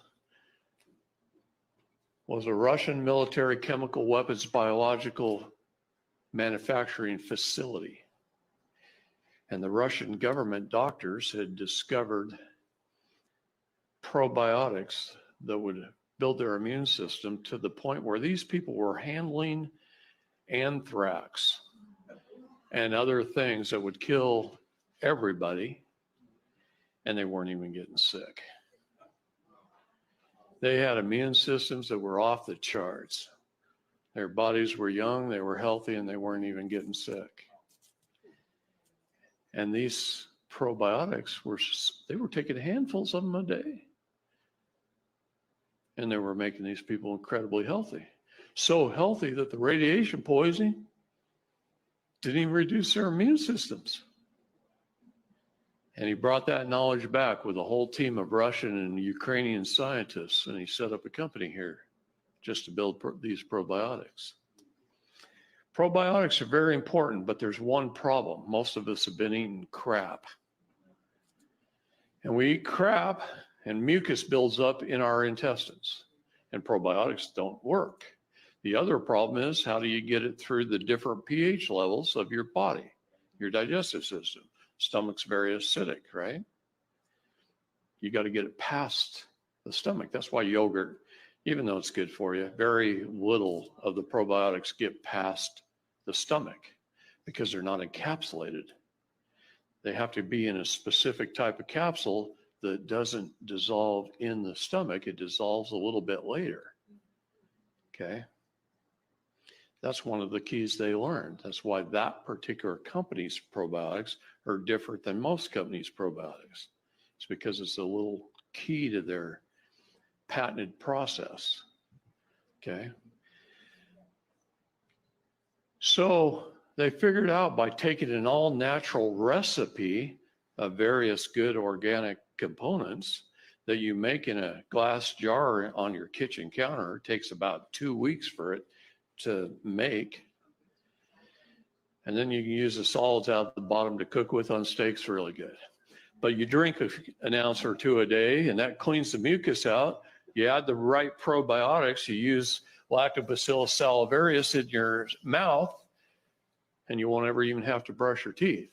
was a Russian military chemical weapons biological manufacturing facility. And the Russian government doctors had discovered probiotics that would build their immune system to the point where these people were handling anthrax and other things that would kill everybody, and they weren't even getting sick. They had immune systems that were off the charts. Their bodies were young, they were healthy, and they weren't even getting sick. And these probiotics they were taking handfuls of them a day. And they were making these people incredibly healthy. So healthy that the radiation poisoning didn't even reduce their immune systems. And he brought that knowledge back with a whole team of Russian and Ukrainian scientists, and he set up a company here just to build these probiotics. Probiotics are very important, but there's one problem. Most of us have been eating crap. And we eat crap, and mucus builds up in our intestines, and probiotics don't work. The other problem is, how do you get it through the different pH levels of your body, your digestive system? Stomach's very acidic, right? You got to get it past the stomach. That's why yogurt, even though it's good for you, very little of the probiotics get past the stomach because they're not encapsulated. They have to be in a specific type of capsule that doesn't dissolve in the stomach. It dissolves a little bit later. Okay. That's one of the keys they learned. That's why that particular company's probiotics are different than most companies' probiotics. It's because it's a little key to their patented process. Okay. So they figured out by taking an all natural recipe of various good organic components that you make in a glass jar on your kitchen counter. It takes about 2 weeks for it to make. And then you can use the solids out the bottom to cook with on steaks really good. But you drink an ounce or two a day, and that cleans the mucus out. You add the right probiotics, you use Lactobacillus salivarius in your mouth, and you won't ever even have to brush your teeth.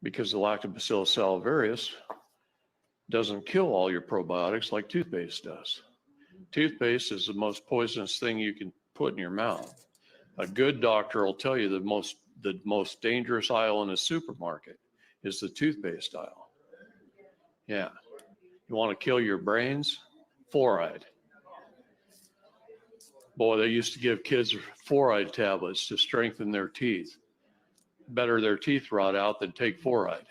Because the Lactobacillus salivarius doesn't kill all your probiotics like toothpaste does. Toothpaste is the most poisonous thing you can put in your mouth. A good doctor will tell you the most dangerous aisle in a supermarket is the toothpaste aisle. Yeah. You want to kill your brains? Fluoride. Boy, they used to give kids fluoride tablets to strengthen their teeth. Better their teeth rot out than take fluoride,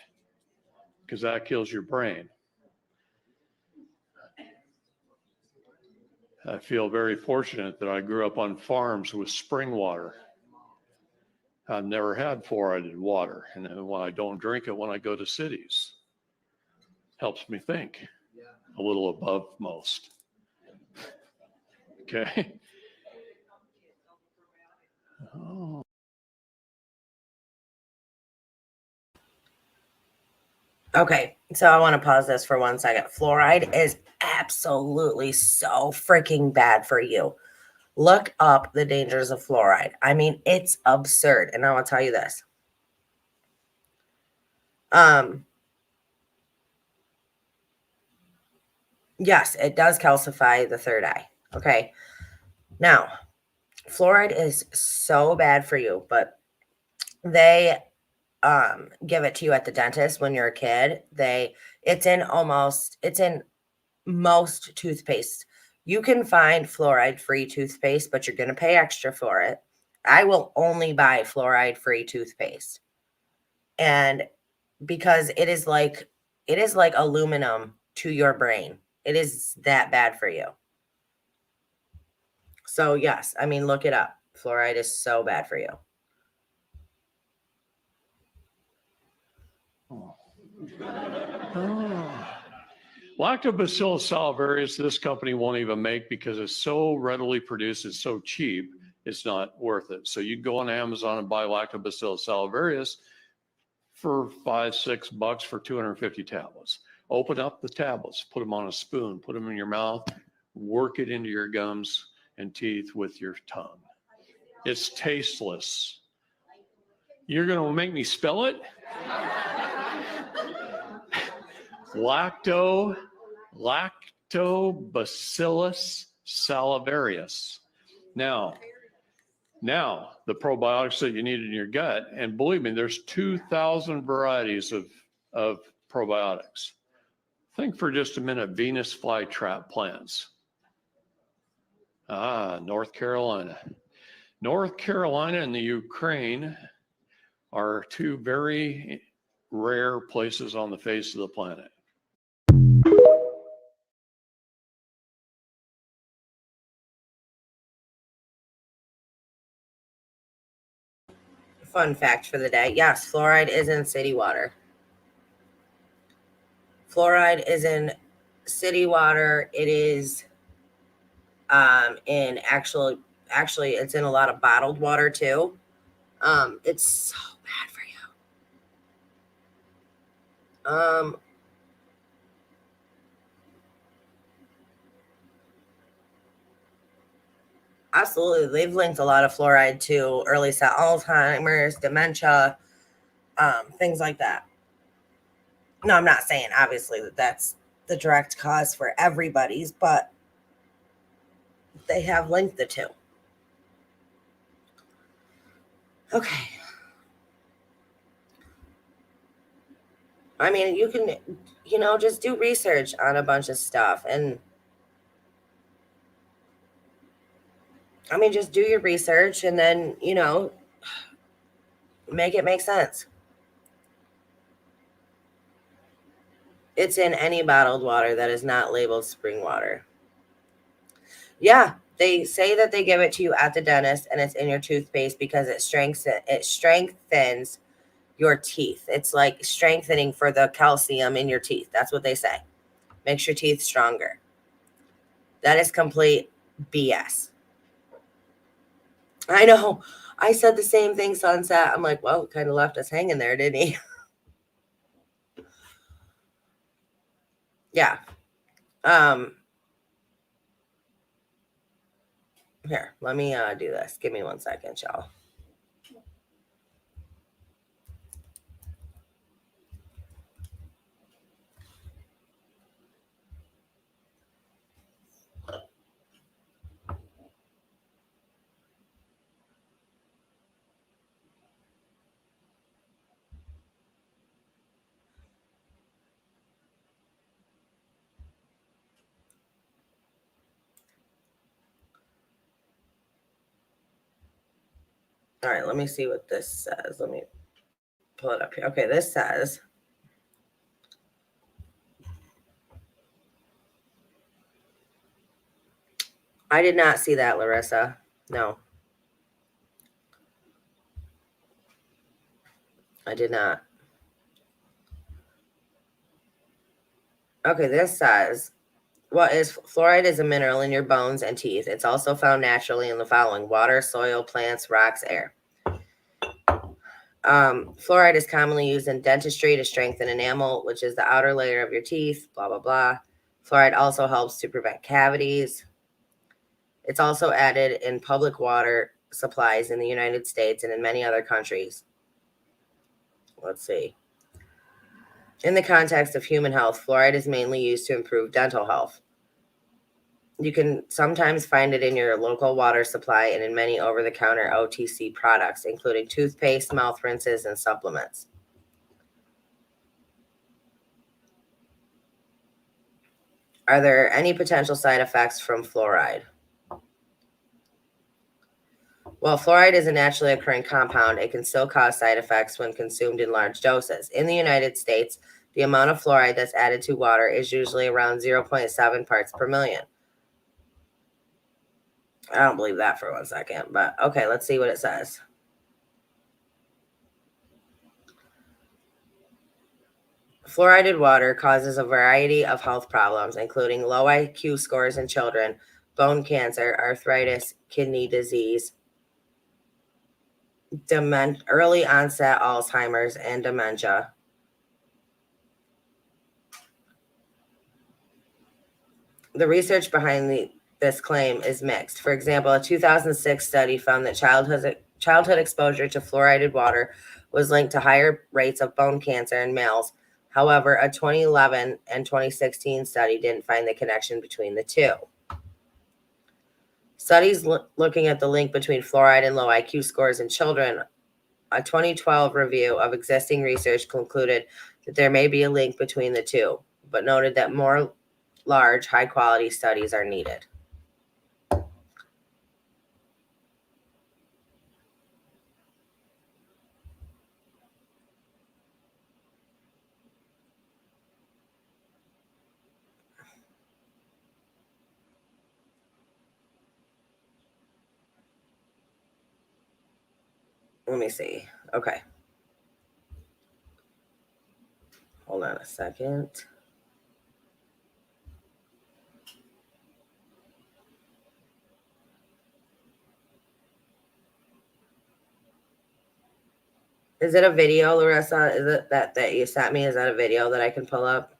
because that kills your brain. I feel very fortunate that I grew up on farms with spring water. I've never had fluoridated water, and when I don't drink it when I go to cities, helps me think a little above most. Okay. Oh. Okay, so I want to pause this for 1 second. Fluoride is absolutely so freaking bad for you. Look up the dangers of fluoride. I mean, it's absurd. And I want to tell you this. Yes, it does calcify the third eye. Okay. Now, fluoride is so bad for you, but they give it to you at the dentist when you're a kid. It's in most toothpaste. You can find fluoride-free toothpaste, but you're going to pay extra for it. I will only buy fluoride-free toothpaste. And because it is like aluminum to your brain. It is that bad for you. So yes, I mean, look it up. Fluoride is so bad for you. Oh. Lactobacillus salivarius, this company won't even make because it's so readily produced, it's so cheap, it's not worth it. So you'd go on Amazon and buy Lactobacillus salivarius for $5-6 for 250 tablets. Open up the tablets, put them on a spoon, put them in your mouth, work it into your gums and teeth with your tongue. It's tasteless. You're going to make me spell it? Lactobacillus salivarius. Now, the probiotics that you need in your gut, and believe me, there's 2,000 varieties of probiotics. Think for just a minute, Venus flytrap plants. North Carolina. North Carolina and the Ukraine are two very rare places on the face of the planet. Fun fact for the day. Yes, fluoride is in city water. Fluoride is in city water. It is in actually it's in a lot of bottled water too. It's so bad for you. Absolutely. They've linked a lot of fluoride to early set Alzheimer's, dementia, things like that. No, I'm not saying obviously that that's the direct cause for everybody's, but they have linked the two. Okay. I mean, you can, just do research on a bunch of stuff. And I mean, just do your research and then, make it make sense. It's in any bottled water that is not labeled spring water. Yeah, they say that they give it to you at the dentist and it's in your toothpaste because it strengthens your teeth. It's like strengthening for the calcium in your teeth. That's what they say. Makes your teeth stronger. That is complete BS. I know. I said the same thing, Sunset. I'm like, well, kind of left us hanging there, didn't he? Yeah. Here, let me do this. Give me 1 second, y'all. All right, let me see what this says. Let me pull it up here. Okay, this says, I did not see that, Larissa. No. I did not. Okay, this says, fluoride is a mineral in your bones and teeth. It's also found naturally in the following: water, soil, plants, rocks, air. Fluoride is commonly used in dentistry to strengthen enamel, which is the outer layer of your teeth, blah, blah, blah. Fluoride also helps to prevent cavities. It's also added in public water supplies in the United States and in many other countries. Let's see. In the context of human health, fluoride is mainly used to improve dental health. You can sometimes find it in your local water supply and in many over-the-counter OTC products, including toothpaste, mouth rinses, and supplements. Are there any potential side effects from fluoride? While fluoride is a naturally occurring compound, it can still cause side effects when consumed in large doses. In the United States, the amount of fluoride that's added to water is usually around 0.7 parts per million. I don't believe that for 1 second, but okay, let's see what it says. Fluoridated water causes a variety of health problems, including low IQ scores in children, bone cancer, arthritis, kidney disease, early onset Alzheimer's, and dementia. The research behind this claim is mixed. For example, a 2006 study found that childhood exposure to fluoridated water was linked to higher rates of bone cancer in males. However, a 2011 and 2016 study didn't find the connection between the two. Studies looking at the link between fluoride and low IQ scores in children. A 2012 review of existing research concluded that there may be a link between the two, but noted that more large, high-quality studies are needed. Let me see. Okay. Hold on a second. Is it a video, Larissa? Is it that you sent me? Is that a video that I can pull up?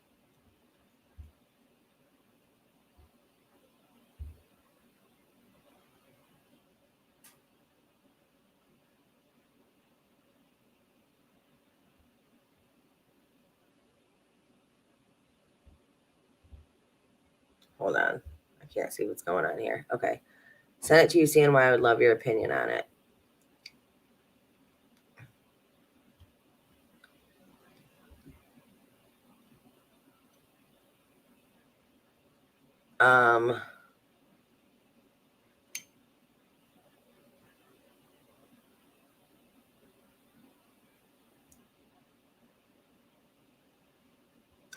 Hold on. I can't see what's going on here. Okay. Send it to you, CNY. I would love your opinion on it.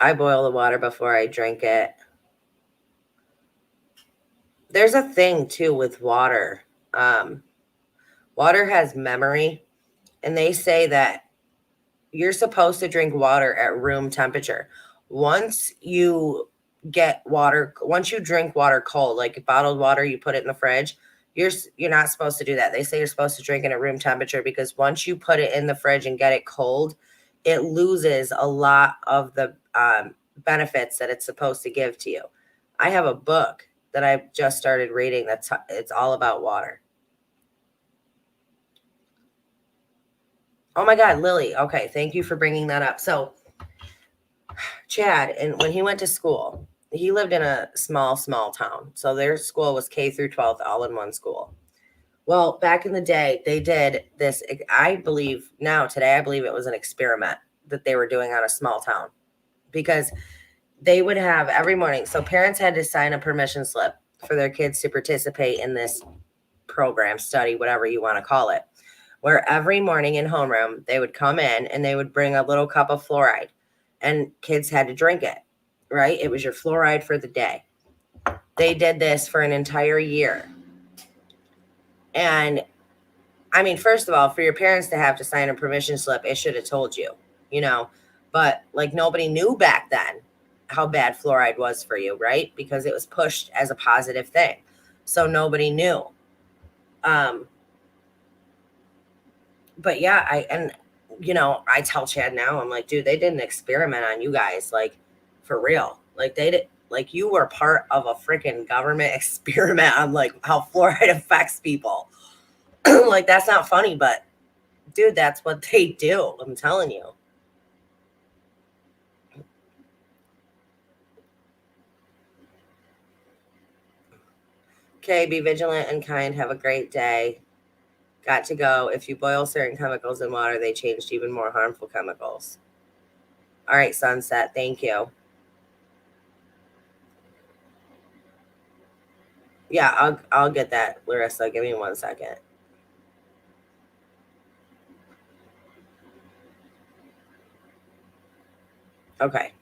I boil the water before I drink it. There's a thing too with water. Water has memory, and they say that you're supposed to drink water at room temperature. Once you drink water cold, like bottled water, you put it in the fridge, you're not supposed to do that. They say you're supposed to drink it at room temperature because once you put it in the fridge and get it cold, it loses a lot of the benefits that it's supposed to give to you. I have a book that I just started reading it's all about water. Oh my God, Lily. Okay, thank you for bringing that up. So Chad, and when he went to school, he lived in a small town. So their school was K through 12th, all in one school. Well, back in the day, they did this, today, I believe it was an experiment that they were doing on a small town, because they would have every morning. So parents had to sign a permission slip for their kids to participate in this program, study, whatever you want to call it, where every morning in homeroom, they would come in and they would bring a little cup of fluoride, and kids had to drink it, right? It was your fluoride for the day. They did this for an entire year. And I mean, first of all, for your parents to have to sign a permission slip, it should have told you, but like nobody knew back then how bad fluoride was for you, right? Because it was pushed as a positive thing. So nobody knew. But yeah, I tell Chad now, I'm like, dude, they did an experiment on you guys, like for real. Like they did, like you were part of a freaking government experiment on like how fluoride affects people. Like that's not funny, but dude, that's what they do. I'm telling you. Okay, be vigilant and kind. Have a great day. Got to go. If you boil certain chemicals in water, they change to even more harmful chemicals. All right, Sunset. Thank you. Yeah, I'll get that, Larissa. Give me 1 second. Okay.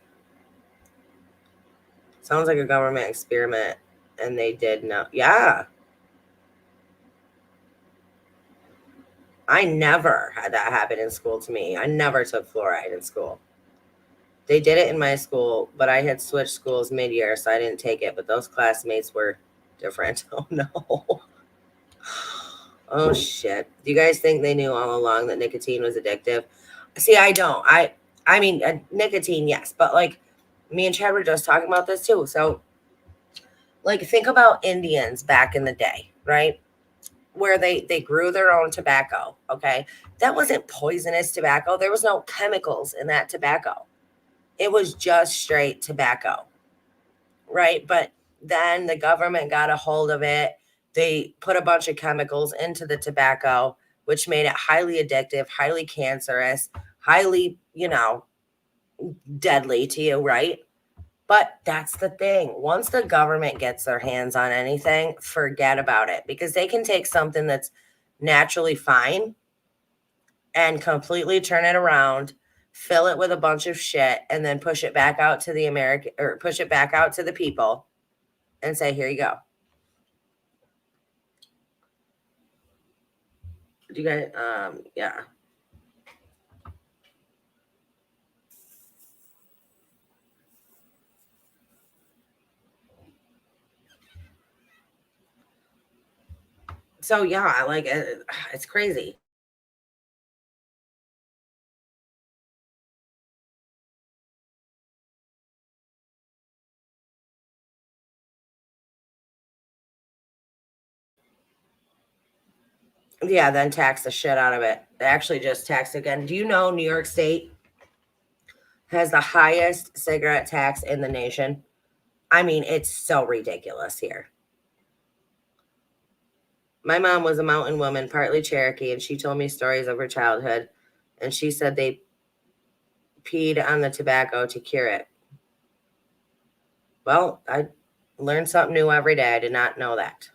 Sounds like a government experiment, and they did no. Yeah. I never had that happen in school to me. I never took fluoride in school. They did it in my school, but I had switched schools mid-year, so I didn't take it. But those classmates were different. Oh no. Oh shit. Do you guys think they knew all along that nicotine was addictive? See, I don't. I mean, nicotine, yes, but like me and Chad were just talking about this too. So, like, think about Indians back in the day, right? Where they grew their own tobacco. Okay, that wasn't poisonous tobacco. There was no chemicals in that tobacco. It was just straight tobacco, right? But then the government got a hold of it. They put a bunch of chemicals into the tobacco, which made it highly addictive, highly cancerous, highly, deadly to you, right? But that's the thing. Once the government gets their hands on anything, forget about it, because they can take something that's naturally fine and completely turn it around, fill it with a bunch of shit, and then push it back out to the American, or push it back out to the people and say, here you go. Do you guys, yeah. So yeah, like it's crazy. Yeah, then tax the shit out of it. They actually just tax again. Do you know New York State has the highest cigarette tax in the nation? I mean, it's so ridiculous here. My mom was a mountain woman, partly Cherokee, and she told me stories of her childhood. And she said they peed on the tobacco to cure it. Well, I learn something new every day. I did not know that.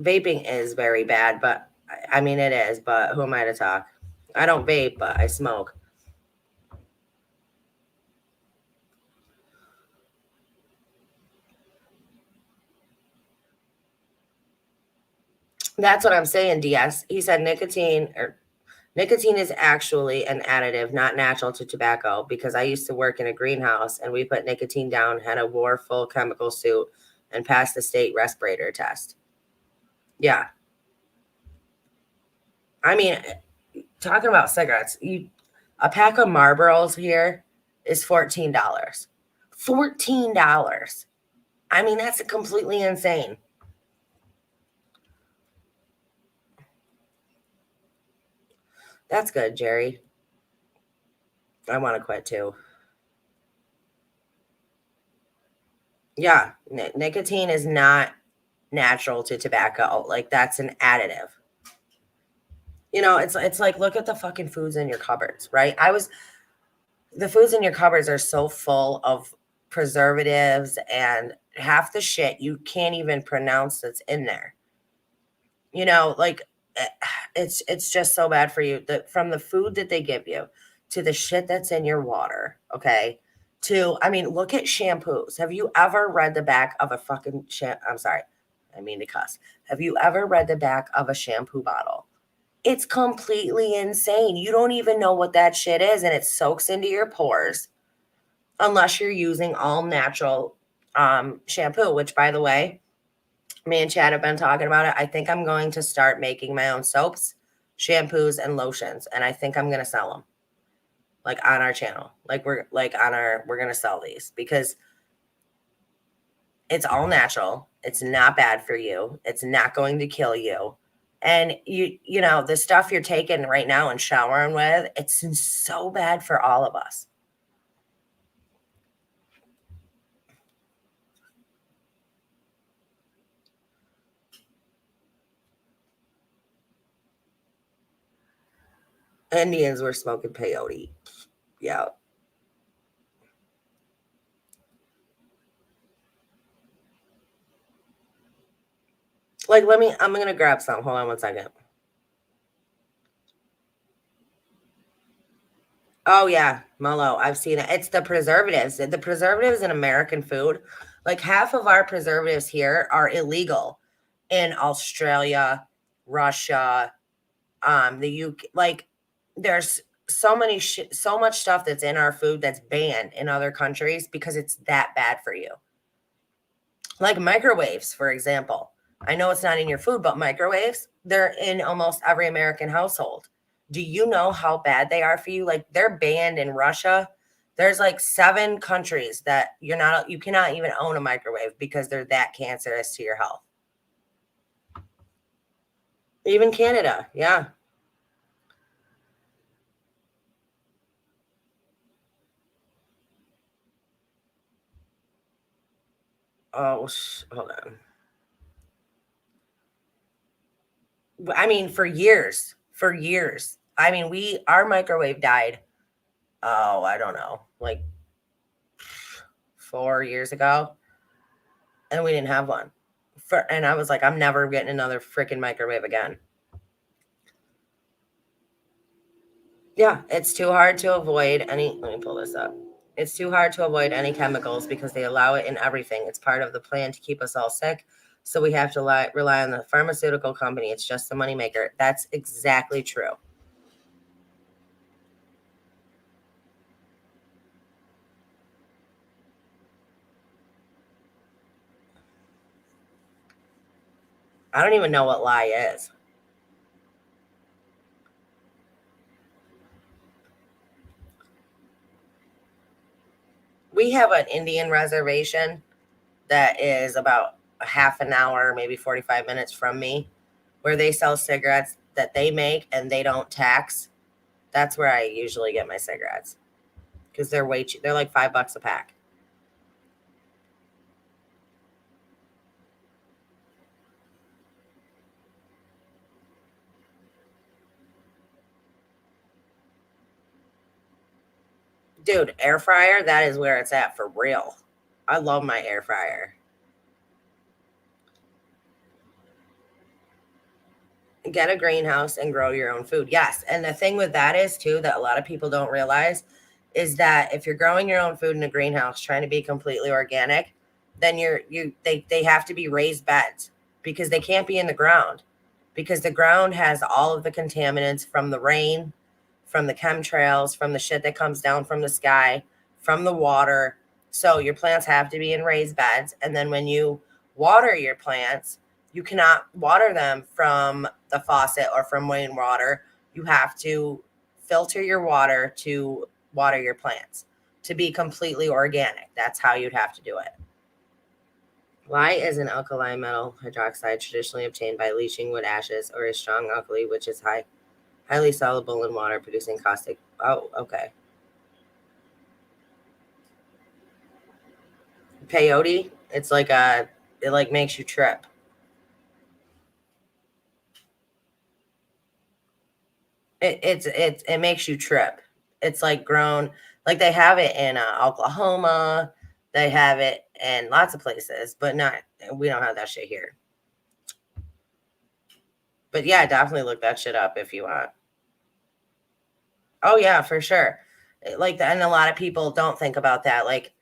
Vaping is very bad, but I mean, it is, but who am I to talk? I don't vape, but I smoke. That's what I'm saying, DS. He said nicotine is actually an additive, not natural to tobacco, because I used to work in a greenhouse and we put nicotine down, had a wore full chemical suit, and passed the state respirator test. Yeah. I mean, talking about cigarettes, a pack of Marlboros here is $14. $14. I mean, that's completely insane. That's good, Jerry. I want to quit too. Yeah, nicotine is not natural to tobacco. Like, that's an additive. It's like, look at the fucking foods in your cupboards, right? The foods in your cupboards are so full of preservatives and half the shit you can't even pronounce that's in there. Like, it's just so bad for you. From the food that they give you to the shit that's in your water, okay? I mean, look at shampoos. Have you ever read the back of a fucking I'm sorry, I mean to cuss. Have you ever read the back of a shampoo bottle? It's completely insane. You don't even know what that shit is, and it soaks into your pores unless you're using all natural shampoo, which, by the way, me and Chad have been talking about it. I think I'm going to start making my own soaps, shampoos, and lotions, and I think I'm going to sell them, like, on our channel. Like, we're going to sell these because it's all natural. It's not bad for you. It's not going to kill you. And the stuff you're taking right now and showering with, it's so bad for all of us. Indians were smoking peyote. Yeah. Like, I'm going to grab some. Hold on one second. Oh yeah, Merlot. I've seen it. It's the preservatives. The preservatives in American food, like half of our preservatives here are illegal in Australia, Russia, the UK. Like, there's so much stuff that's in our food that's banned in other countries because it's that bad for you. Like microwaves, for example. I know it's not in your food, but microwaves, they're in almost every American household. Do you know how bad they are for you? Like they're banned in Russia. There's like 7 countries that you cannot even own a microwave because they're that cancerous to your health. Even Canada, yeah. Oh, hold on. I mean, for years. I mean, our microwave died. Oh, I don't know, like 4 years ago, and we didn't have one. And I was like, I'm never getting another freaking microwave again. Yeah, it's too hard to avoid any. Let me pull this up. It's too hard to avoid any chemicals because they allow it in everything. It's part of the plan to keep us all sick. So we have to rely on the pharmaceutical company. It's just the moneymaker. That's exactly true. I don't even know what lye is. We have an Indian reservation that is about a half an hour, maybe 45 minutes from me, where they sell cigarettes that they make and they don't tax. That's where I usually get my cigarettes because they're way cheap. They're like $5 a pack. Dude, air fryer, that is where it's at for real. I love my air fryer. Get a greenhouse and grow your own food. Yes. And the thing with that is too that a lot of people don't realize is that if you're growing your own food in a greenhouse trying to be completely organic, then they have to be raised beds because they can't be in the ground because the ground has all of the contaminants from the rain, from the chemtrails, from the shit that comes down from the sky, from the water. So your plants have to be in raised beds. And then when you water your plants, you cannot water them from the faucet or from rainwater. You have to filter your water to water your plants to be completely organic. That's how you'd have to do it. Lye is an alkali metal hydroxide traditionally obtained by leaching wood ashes or a strong alkali, which is highly soluble in water, producing caustic. Oh, okay. Peyote, it's like it like makes you trip. It makes you trip. It's like grown, like they have it in Oklahoma. They have it in lots of places, but we don't have that shit here. But yeah, definitely look that shit up if you want. Oh yeah, for sure. And a lot of people don't think about that. Like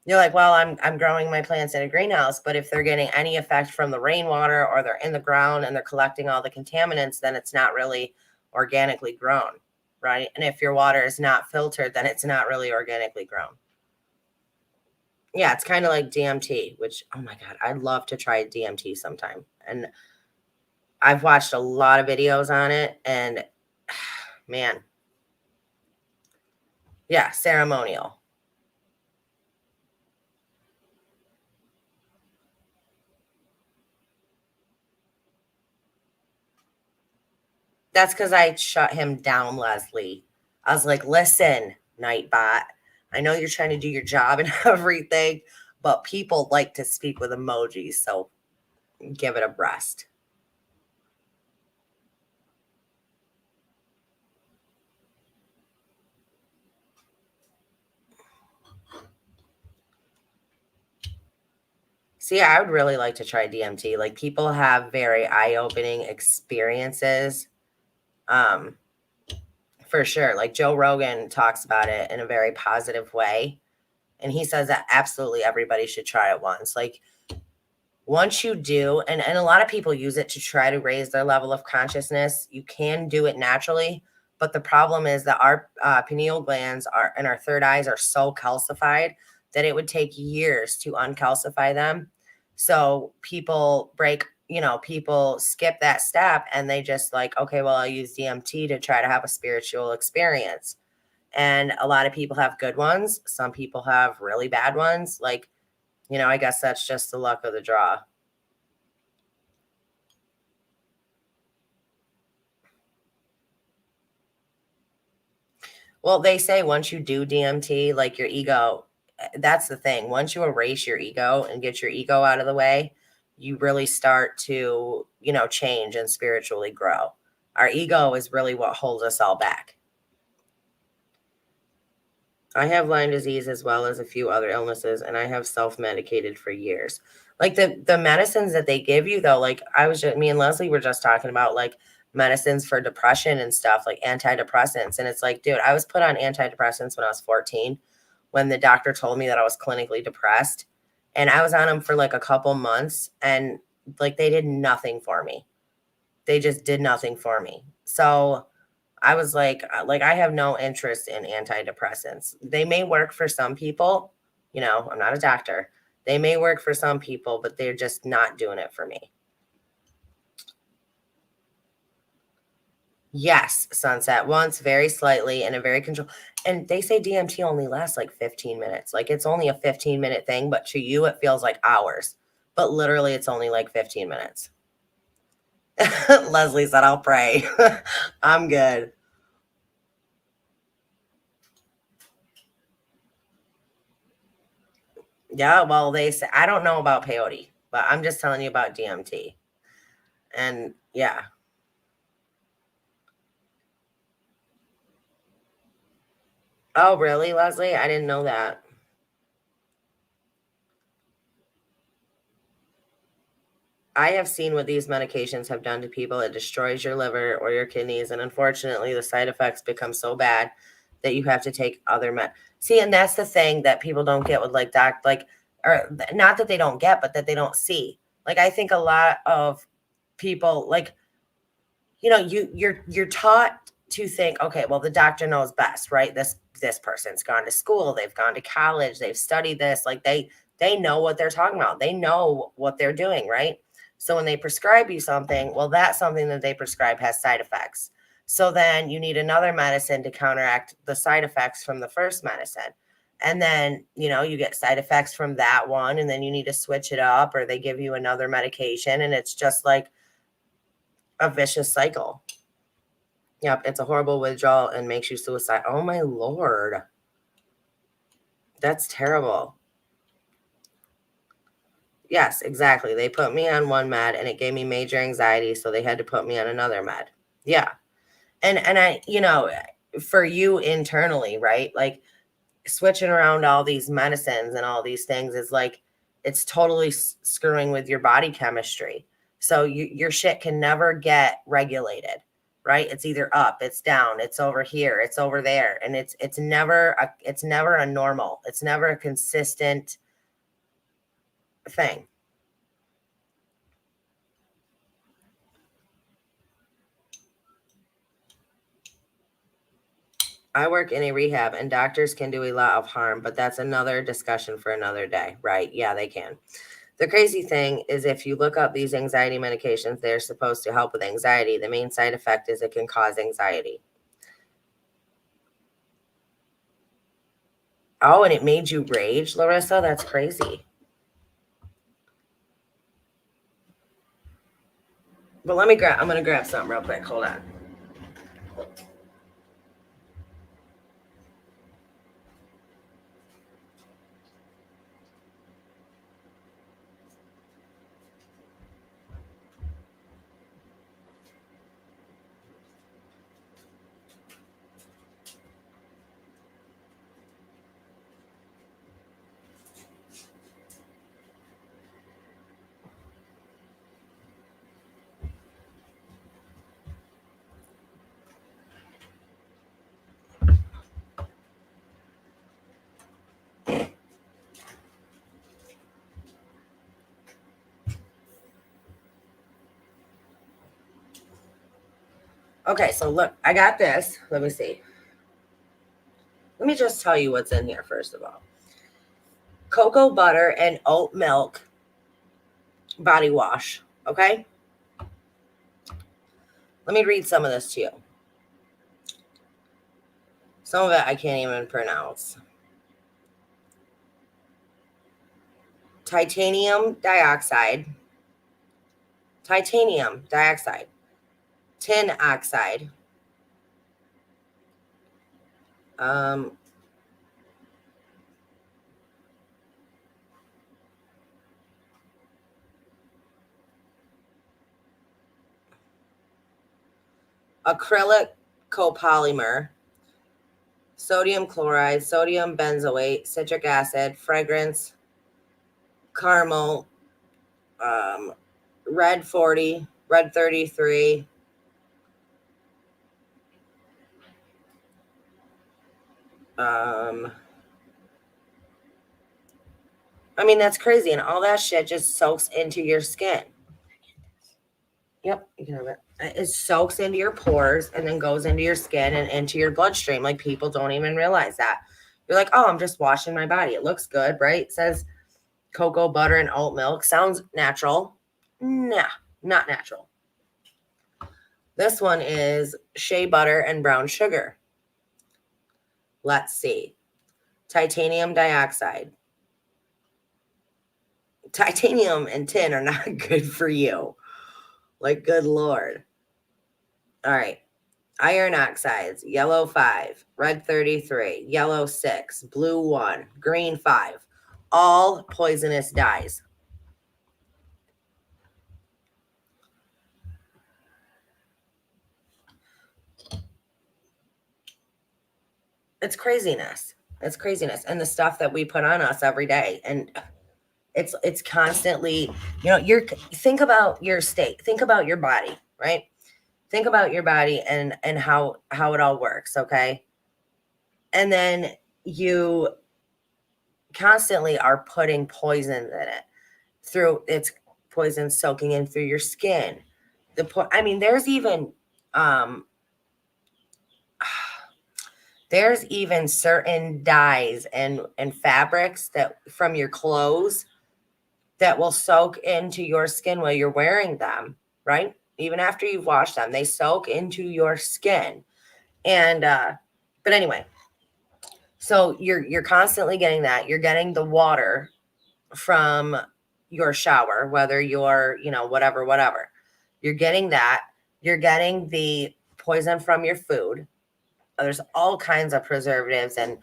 you're like, well, I'm growing my plants in a greenhouse, but if they're getting any effect from the rainwater or they're in the ground and they're collecting all the contaminants, then it's not really organically grown, right? And if your water is not filtered, then it's not really organically grown. Yeah, it's kind of like DMT, which, oh my God, I'd love to try DMT sometime. And I've watched a lot of videos on it and man, yeah, ceremonial. That's because I shut him down, Leslie. I was like, listen, Nightbot, I know you're trying to do your job and everything, but people like to speak with emojis, so give it a rest. See, I would really like to try DMT. Like people have very eye-opening experiences. For sure. Like Joe Rogan talks about it in a very positive way. And he says that absolutely everybody should try it once. Like once you do, and a lot of people use it to try to raise their level of consciousness, you can do it naturally. But the problem is that our pineal glands are and our third eyes are so calcified that it would take years to uncalcify them. So people people skip that step and they just like, okay, well, I'll use DMT to try to have a spiritual experience. And a lot of people have good ones. Some people have really bad ones. Like, I guess that's just the luck of the draw. Well, they say once you do DMT, like your ego, that's the thing. Once you erase your ego and get your ego out of the way, you really start to, change and spiritually grow. Our ego is really what holds us all back. I have Lyme disease as well as a few other illnesses, and I have self-medicated for years. Like the medicines that they give you though, like me and Leslie were just talking about like medicines for depression and stuff, like antidepressants. And it's like, dude, I was put on antidepressants when I was 14, when the doctor told me that I was clinically depressed. And I was on them for like a couple months and like they did nothing for me. They just did nothing for me. So I was like I have no interest in antidepressants. They may work for some people, I'm not a doctor. They may work for some people, but they're just not doing it for me. Yes, sunset once, very slightly, and a very control. And they say DMT only lasts like 15 minutes. Like it's only a 15-minute thing, but to you it feels like hours. But literally it's only like 15 minutes. Leslie said, I'll pray. I'm good. Yeah, well, they say I don't know about peyote, but I'm just telling you about DMT. And yeah. Oh, really, Leslie? I didn't know that. I have seen what these medications have done to people. It destroys your liver or your kidneys, and unfortunately, the side effects become so bad that you have to take other med. See, and that's the thing that people don't get with or not that they don't get, but that they don't see. Like I think a lot of people like you're taught to think, okay, well, the doctor knows best, right? This person's gone to school, they've gone to college, they've studied this, like they know what they're talking about, they know what they're doing, right? So when they prescribe you something, well, that's something that they prescribe has side effects. So then you need another medicine to counteract the side effects from the first medicine. And then, you get side effects from that one, and then you need to switch it up, or they give you another medication, and it's just like a vicious cycle. Yep, it's a horrible withdrawal and makes you suicide. Oh my Lord. That's terrible. Yes, exactly. They put me on one med and it gave me major anxiety, so they had to put me on another med. Yeah. And I, for you internally, right? Like switching around all these medicines and all these things is like it's totally screwing with your body chemistry. So your shit can never get regulated, right? It's either up, it's down, it's over here, it's over there, and it's never a normal. It's never a consistent thing. I work in a rehab and doctors can do a lot of harm, but that's another discussion for another day, right? Yeah, they can. The crazy thing is if you look up these anxiety medications, they're supposed to help with anxiety. The main side effect is it can cause anxiety. Oh, and it made you rage, Larissa? That's crazy. But I'm going to grab something real quick. Hold on. Okay, so look, I got this. Let me see. Let me just tell you what's in here, first of all. Cocoa butter and oat milk body wash. Okay? Let me read some of this to you. Some of it I can't even pronounce. Titanium dioxide, tin oxide, acrylic copolymer, sodium chloride, sodium benzoate, citric acid, fragrance, caramel, red 40, red 33, I mean, that's crazy. And all that shit just soaks into your skin. Yep, you can have it. It soaks into your pores and then goes into your skin and into your bloodstream. Like, people don't even realize that. You're like, oh, I'm just washing my body. It looks good, right? It says cocoa butter and oat milk. Sounds natural. Nah, not natural. This one is shea butter and brown sugar. Let's see. Titanium dioxide. Titanium and tin are not good for you. Like, good Lord. All right. Iron oxides, yellow 5, red 33, yellow 6, blue 1, green 5. All poisonous dyes. It's craziness. It's craziness. And the stuff that we put on us every day. And it's constantly, think about your state. Think about your body, right? Think about your body and how it all works, okay? And then you constantly are putting poisons in it through its poison soaking in through your skin. There's even certain dyes and fabrics that from your clothes that will soak into your skin while you're wearing them, right? Even after you've washed them, they soak into your skin. And but anyway, so you're constantly getting that. You're getting the water from your shower, whether you're, whatever. You're getting that. You're getting the poison from your food. There's all kinds of preservatives and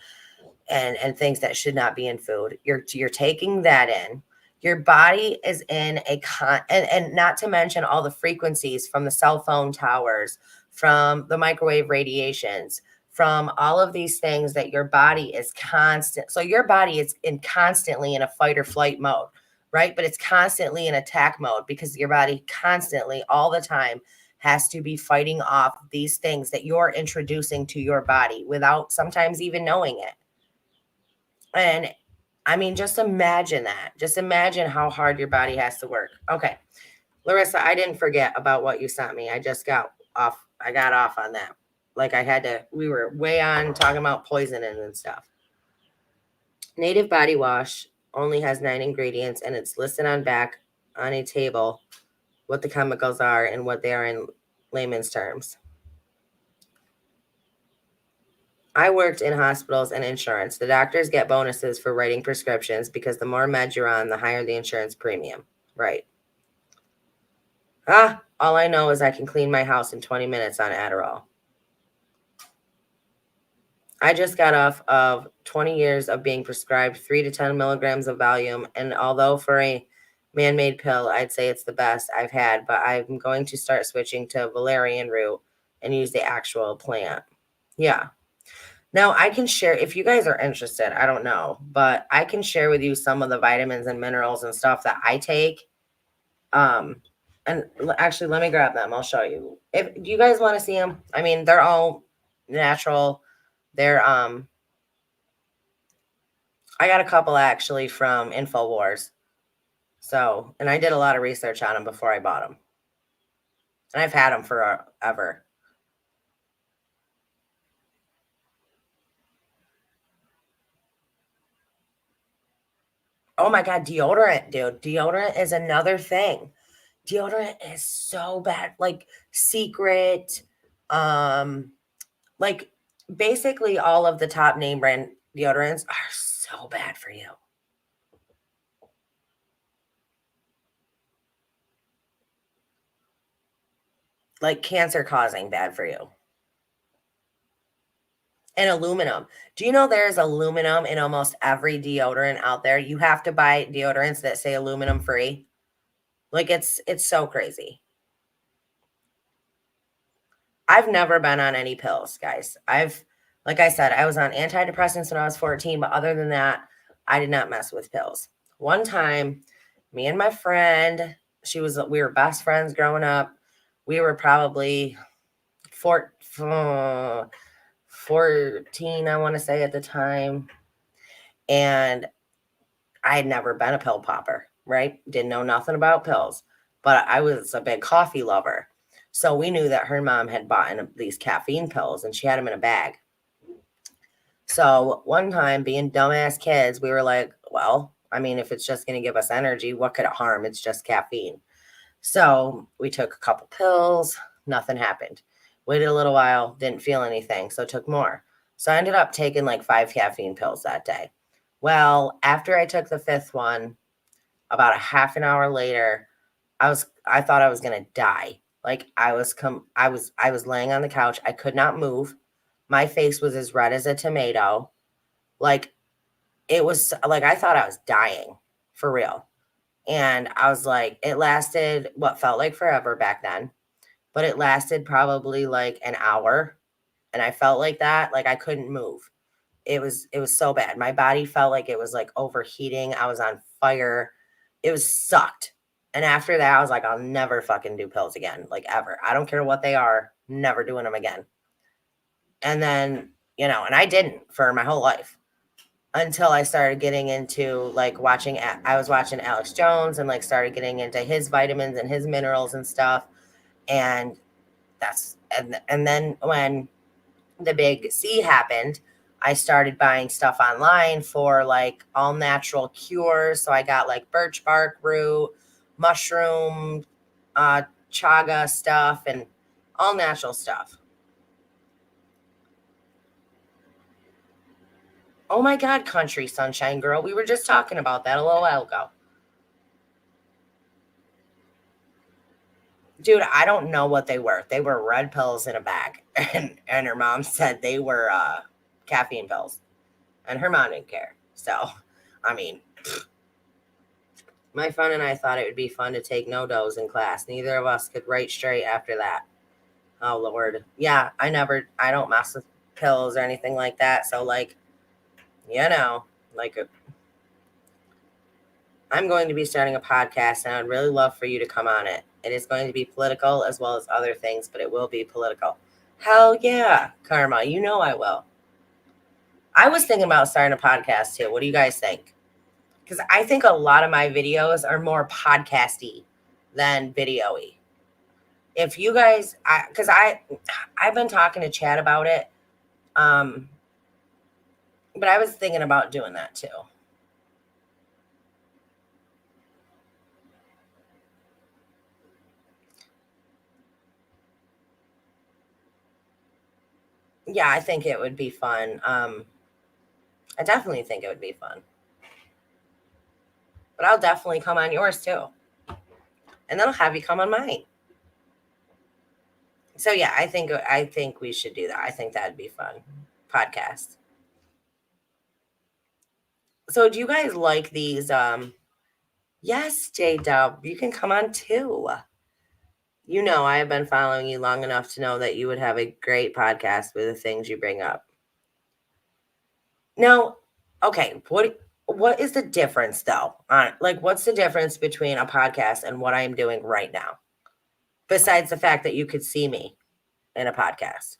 things that should not be in food. You're taking that in. Your body is in and not to mention all the frequencies from the cell phone towers, from the microwave radiations, from all of these things that your body is constant. So your body is constantly in a fight or flight mode, right? But it's constantly in attack mode because your body constantly all the time has to be fighting off these things that you're introducing to your body without sometimes even knowing it. And I mean, just imagine that. Just imagine how hard your body has to work. Okay. Larissa, I didn't forget about what you sent me. I just got off. I got off on that. Like we were way on talking about poisoning and stuff. Native body wash only has 9 ingredients and it's listed on back on a table what the chemicals are and what they are in layman's terms. I worked in hospitals and insurance. The doctors get bonuses for writing prescriptions because the more meds you're on, the higher the insurance premium. Right. All I know is I can clean my house in 20 minutes on Adderall. I just got off of 20 years of being prescribed 3 to 10 milligrams of Valium. And although for a man-made pill, I'd say it's the best I've had, but I'm going to start switching to valerian root and use the actual plant. Yeah. Now, I can share, if you guys are interested, I don't know, but I can share with you some of the vitamins and minerals and stuff that I take. And actually, let me grab them. I'll show you. Do you guys want to see them? I mean, they're all natural. They're, I got a couple actually from InfoWars. So, and I did a lot of research on them before I bought them. And I've had them forever. Oh my God, deodorant, dude. Deodorant is another thing. Deodorant is so bad. Like Secret, um, like basically all of the top name brand deodorants are so bad for you. Like cancer causing bad for you. And aluminum. Do you know there's aluminum in almost every deodorant out there? You have to buy deodorants that say aluminum free. Like it's so crazy. I've never been on any pills, guys. Like I said, I was on antidepressants when I was 14, but other than that, I did not mess with pills. One time, me and my friend, we were best friends growing up. We were probably 14, I want to say at the time. And I had never been a pill popper, right? Didn't know nothing about pills, but I was a big coffee lover. So we knew that her mom had bought these caffeine pills and she had them in a bag. So one time, being dumbass kids, we were like, well, I mean, if it's just going to give us energy, what could it harm? It's just caffeine. So we took a couple pills, nothing happened. Waited a little while, didn't feel anything, so took more. So I ended up taking like 5 caffeine pills that day. Well, after I took the 5th one, about a half an hour later, I thought I was gonna die. Like I was laying on the couch. I could not move. My face was as red as a tomato. Like it was like I thought I was dying for real. And I was like, it lasted what felt like forever back then, but it lasted probably like an hour. And I felt like that, like I couldn't move. It was so bad. My body felt like it was like overheating. I was on fire. It was sucked. And after that, I was like, I'll never fucking do pills again, like ever. I don't care what they are, never doing them again. And then, and I didn't for my whole life until I started getting into like I was watching Alex Jones and like started getting into his vitamins and his minerals and stuff. And and then when the big C happened, I started buying stuff online for like all natural cures. So I got like birch bark root, mushroom, chaga stuff, and all natural stuff. Oh my God, country sunshine girl. We were just talking about that a little while ago. Dude, I don't know what they were. They were red pills in a bag. And her mom said they were caffeine pills. And her mom didn't care. So, I mean, my friend and I thought it would be fun to take no-dos in class. Neither of us could write straight after that. Oh, Lord. Yeah, I don't mess with pills or anything like that. So, like, like I'm going to be starting a podcast and I'd really love for you to come on it. It is going to be political as well as other things, but it will be political. Hell yeah, Karma. You know I will. I was thinking about starting a podcast too. What do you guys think? Because I think a lot of my videos are more podcasty than video-y. If you guys, because I've been talking to Chad about it, but I was thinking about doing that too. Yeah, I think it would be fun. I definitely think it would be fun. But I'll definitely come on yours too. And then I'll have you come on mine. So yeah, I think we should do that. I think that'd be fun. Podcast. So do you guys like these? Yes, J Dub, you can come on too. I have been following you long enough to know that you would have a great podcast with the things you bring up. Now, okay, what is the difference though? Like what's the difference between a podcast and what I'm doing right now? Besides the fact that you could see me in a podcast.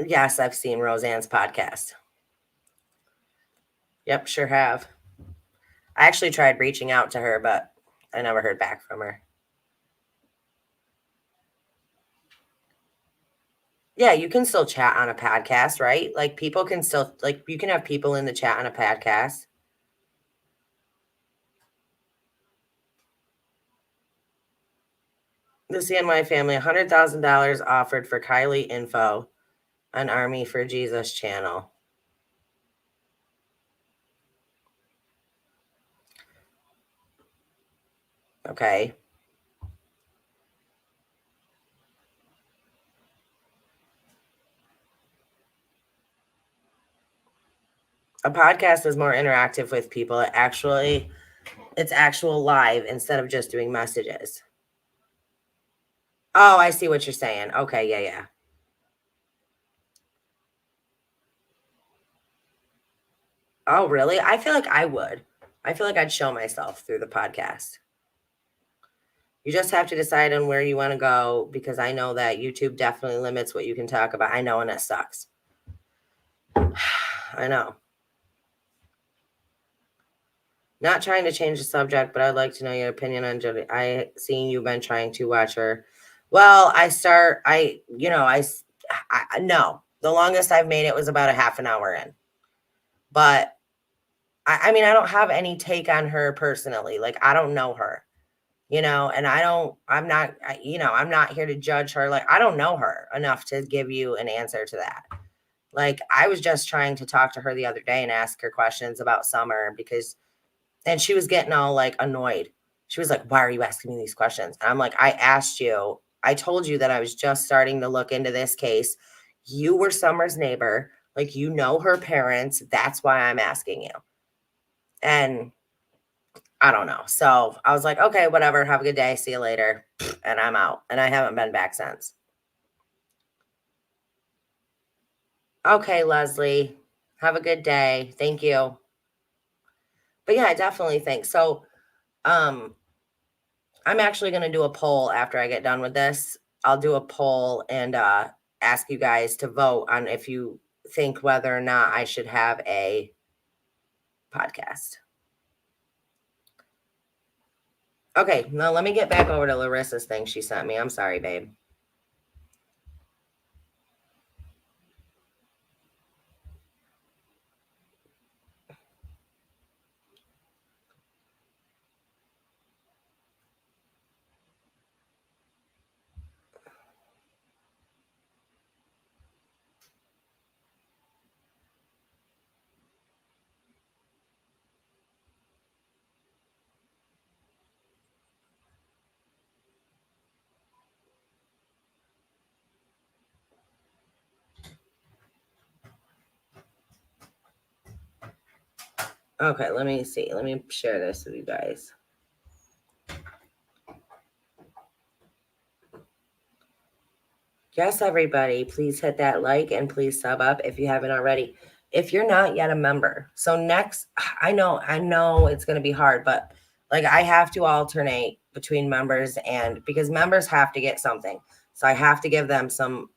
Yes, I've seen Roseanne's podcast. Yep, sure have. I actually tried reaching out to her, but I never heard back from her. Yeah, you can still chat on a podcast, right? Like people can still, like you can have people in the chat on a podcast. The CNY family, $100,000 offered for Kylie info on Army for Jesus channel. Okay. A podcast is more interactive with people. It's actual live instead of just doing messages. Oh, I see what you're saying. Okay, yeah. Oh, really? I feel like I would. I feel like I'd show myself through the podcast. You just have to decide on where you want to go because I know that YouTube definitely limits what you can talk about. I know, and it sucks. I know. Not trying to change the subject, but I'd like to know your opinion on Jody. I seen you've been trying to watch her. Well, no. The longest I've made it was about a half an hour in. But I mean, I don't have any take on her personally. Like, I don't know her, and I'm not here to judge her. Like, I don't know her enough to give you an answer to that. Like, I was just trying to talk to her the other day and ask her questions about summer and she was getting all like annoyed. She was like, why are you asking me these questions? And I'm like, I told you that I was just starting to look into this case. You were Summer's neighbor. Like, her parents. That's why I'm asking you. And I don't know. So I was like, okay, whatever. Have a good day. See you later. And I'm out. And I haven't been back since. Okay, Leslie. Have a good day. Thank you. But yeah, I definitely think so. I'm actually going to do a poll after I get done with this. I'll do a poll and ask you guys to vote on if you think whether or not I should have a podcast. Okay, now let me get back over to Larissa's thing she sent me. I'm sorry, babe. Okay, let me see. Let me share this with you guys. Yes, everybody, please hit that like and please sub up if you haven't already. If you're not yet a member. So next, I know it's going to be hard, but like I have to alternate between members and because members have to get something. So I have to give them some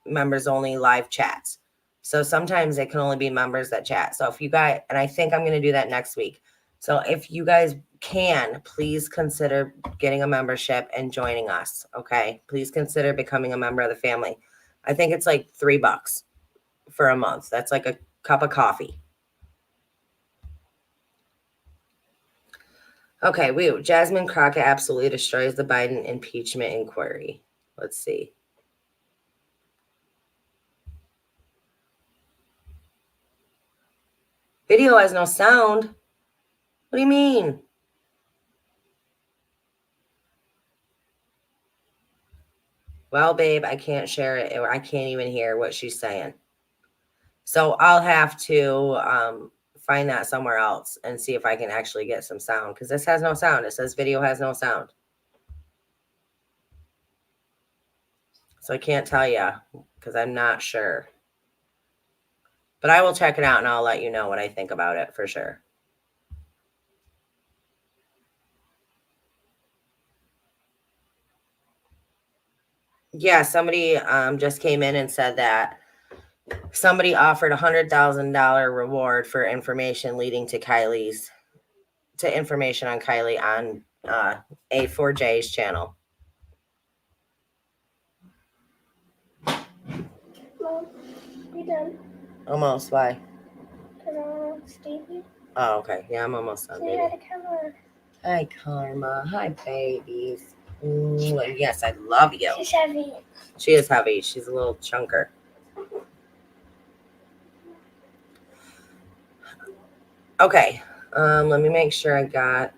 members only live chats. So sometimes it can only be members that chat. So if you guys, and I think I'm going to do that next week. So if you guys can, please consider getting a membership and joining us. Okay. Please consider becoming a member of the family. I think it's like $3 for a month. That's like a cup of coffee. Okay. Jasmine Crockett absolutely destroys the Biden impeachment inquiry. Let's see. Video has no sound. What do you mean? Well, babe, I can't share it. I can't even hear what she's saying. So I'll have to find that somewhere else and see if I can actually get some sound because this has no sound. It says video has no sound. So I can't tell you because I'm not sure. But I will check it out and I'll let you know what I think about it for sure. Yeah, somebody just came in and said that somebody offered $100,000 reward for information leading to information on Kylie on A4J's channel. We done. Almost. Why? Because I want to stay here. Oh, okay. Yeah, I'm almost done, Say hi baby. to Camera. Hi, Karma. Hi, babies. Yes, I love you. She's heavy. She is heavy. She's a little chunker. Okay. Let me make sure I got.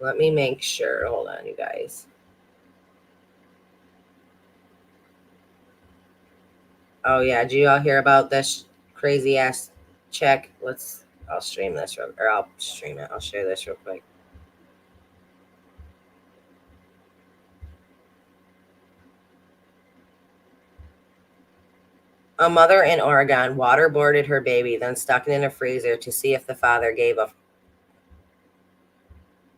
Let me make sure. Hold on, you guys. Oh yeah, do y'all hear about this crazy ass check? I'll stream this I'll stream it. I'll share this real quick. A mother in Oregon waterboarded her baby, then stuck it in a freezer to see if the father gave a.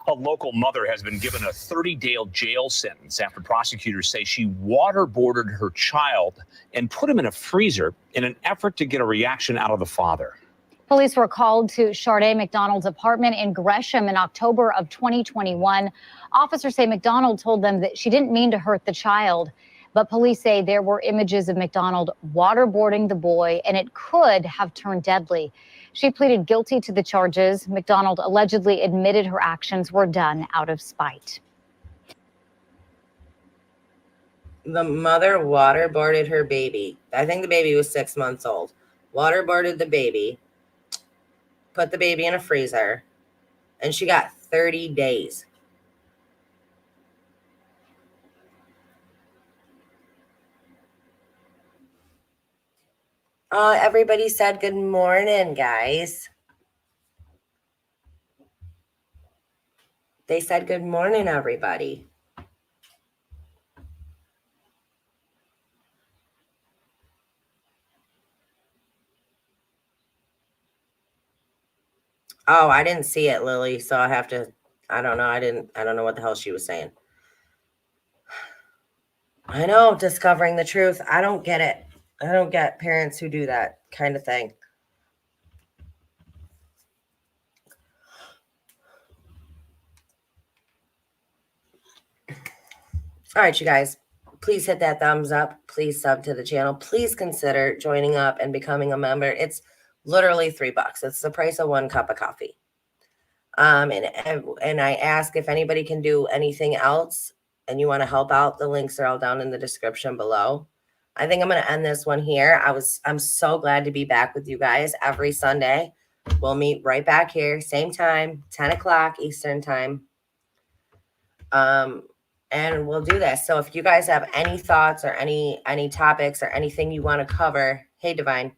A local mother has been given a 30-day jail sentence after prosecutors say she waterboarded her child and put him in a freezer in an effort to get a reaction out of the father. Police were called to Sade McDonald's apartment in Gresham in October of 2021. Officers say McDonald told them that she didn't mean to hurt the child, but police say there were images of McDonald waterboarding the boy, and it could have turned deadly. She pleaded guilty to the charges. McDonald allegedly admitted her actions were done out of spite. The mother waterboarded her baby. I think the baby was 6 months old. Waterboarded the baby, put the baby in a freezer, and she got 30 days. Everybody said good morning, guys. They said good morning, everybody. Oh, I didn't see it, Lily, so I have to, I don't know. I don't know what the hell she was saying. I know, discovering the truth. I don't get it. I don't get parents who do that kind of thing. All right, you guys, please hit that thumbs up. Please sub to the channel. Please consider joining up and becoming a member. It's literally $3. It's the price of 1 cup of coffee. And I ask if anybody can do anything else and you want to help out. The links are all down in the description below. I think I'm going to end this one here. I'm so glad to be back with you guys every Sunday. We'll meet right back here, same time, 10 o'clock Eastern time. And we'll do this. So if you guys have any thoughts or any topics or anything you want to cover, hey, Divine,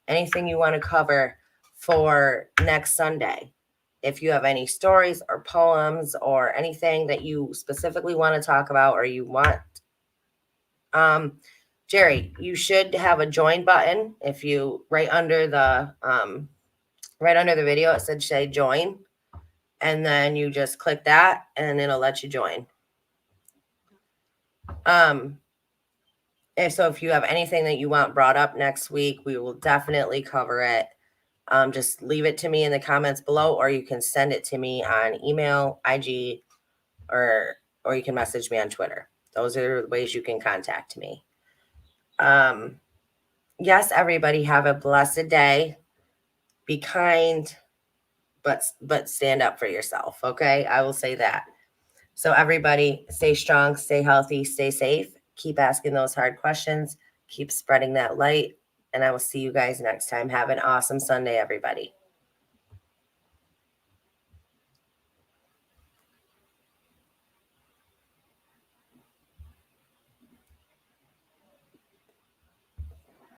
anything you want to cover for next Sunday, if you have any stories or poems or anything that you specifically want to talk about or you want, Jerry, you should have a join button. If you right under the video, it said say join, and then you just click that and it'll let you join. If you have anything that you want brought up next week, we will definitely cover it. Just leave it to me in the comments below, or you can send it to me on email, IG, or you can message me on Twitter. Those are the ways you can contact me. Yes, everybody, have a blessed day. Be kind, but stand up for yourself. Okay, I will say that. So everybody, stay strong, stay healthy, stay safe. Keep asking those hard questions. Keep spreading that light. And I will see you guys next time. Have an awesome Sunday, everybody.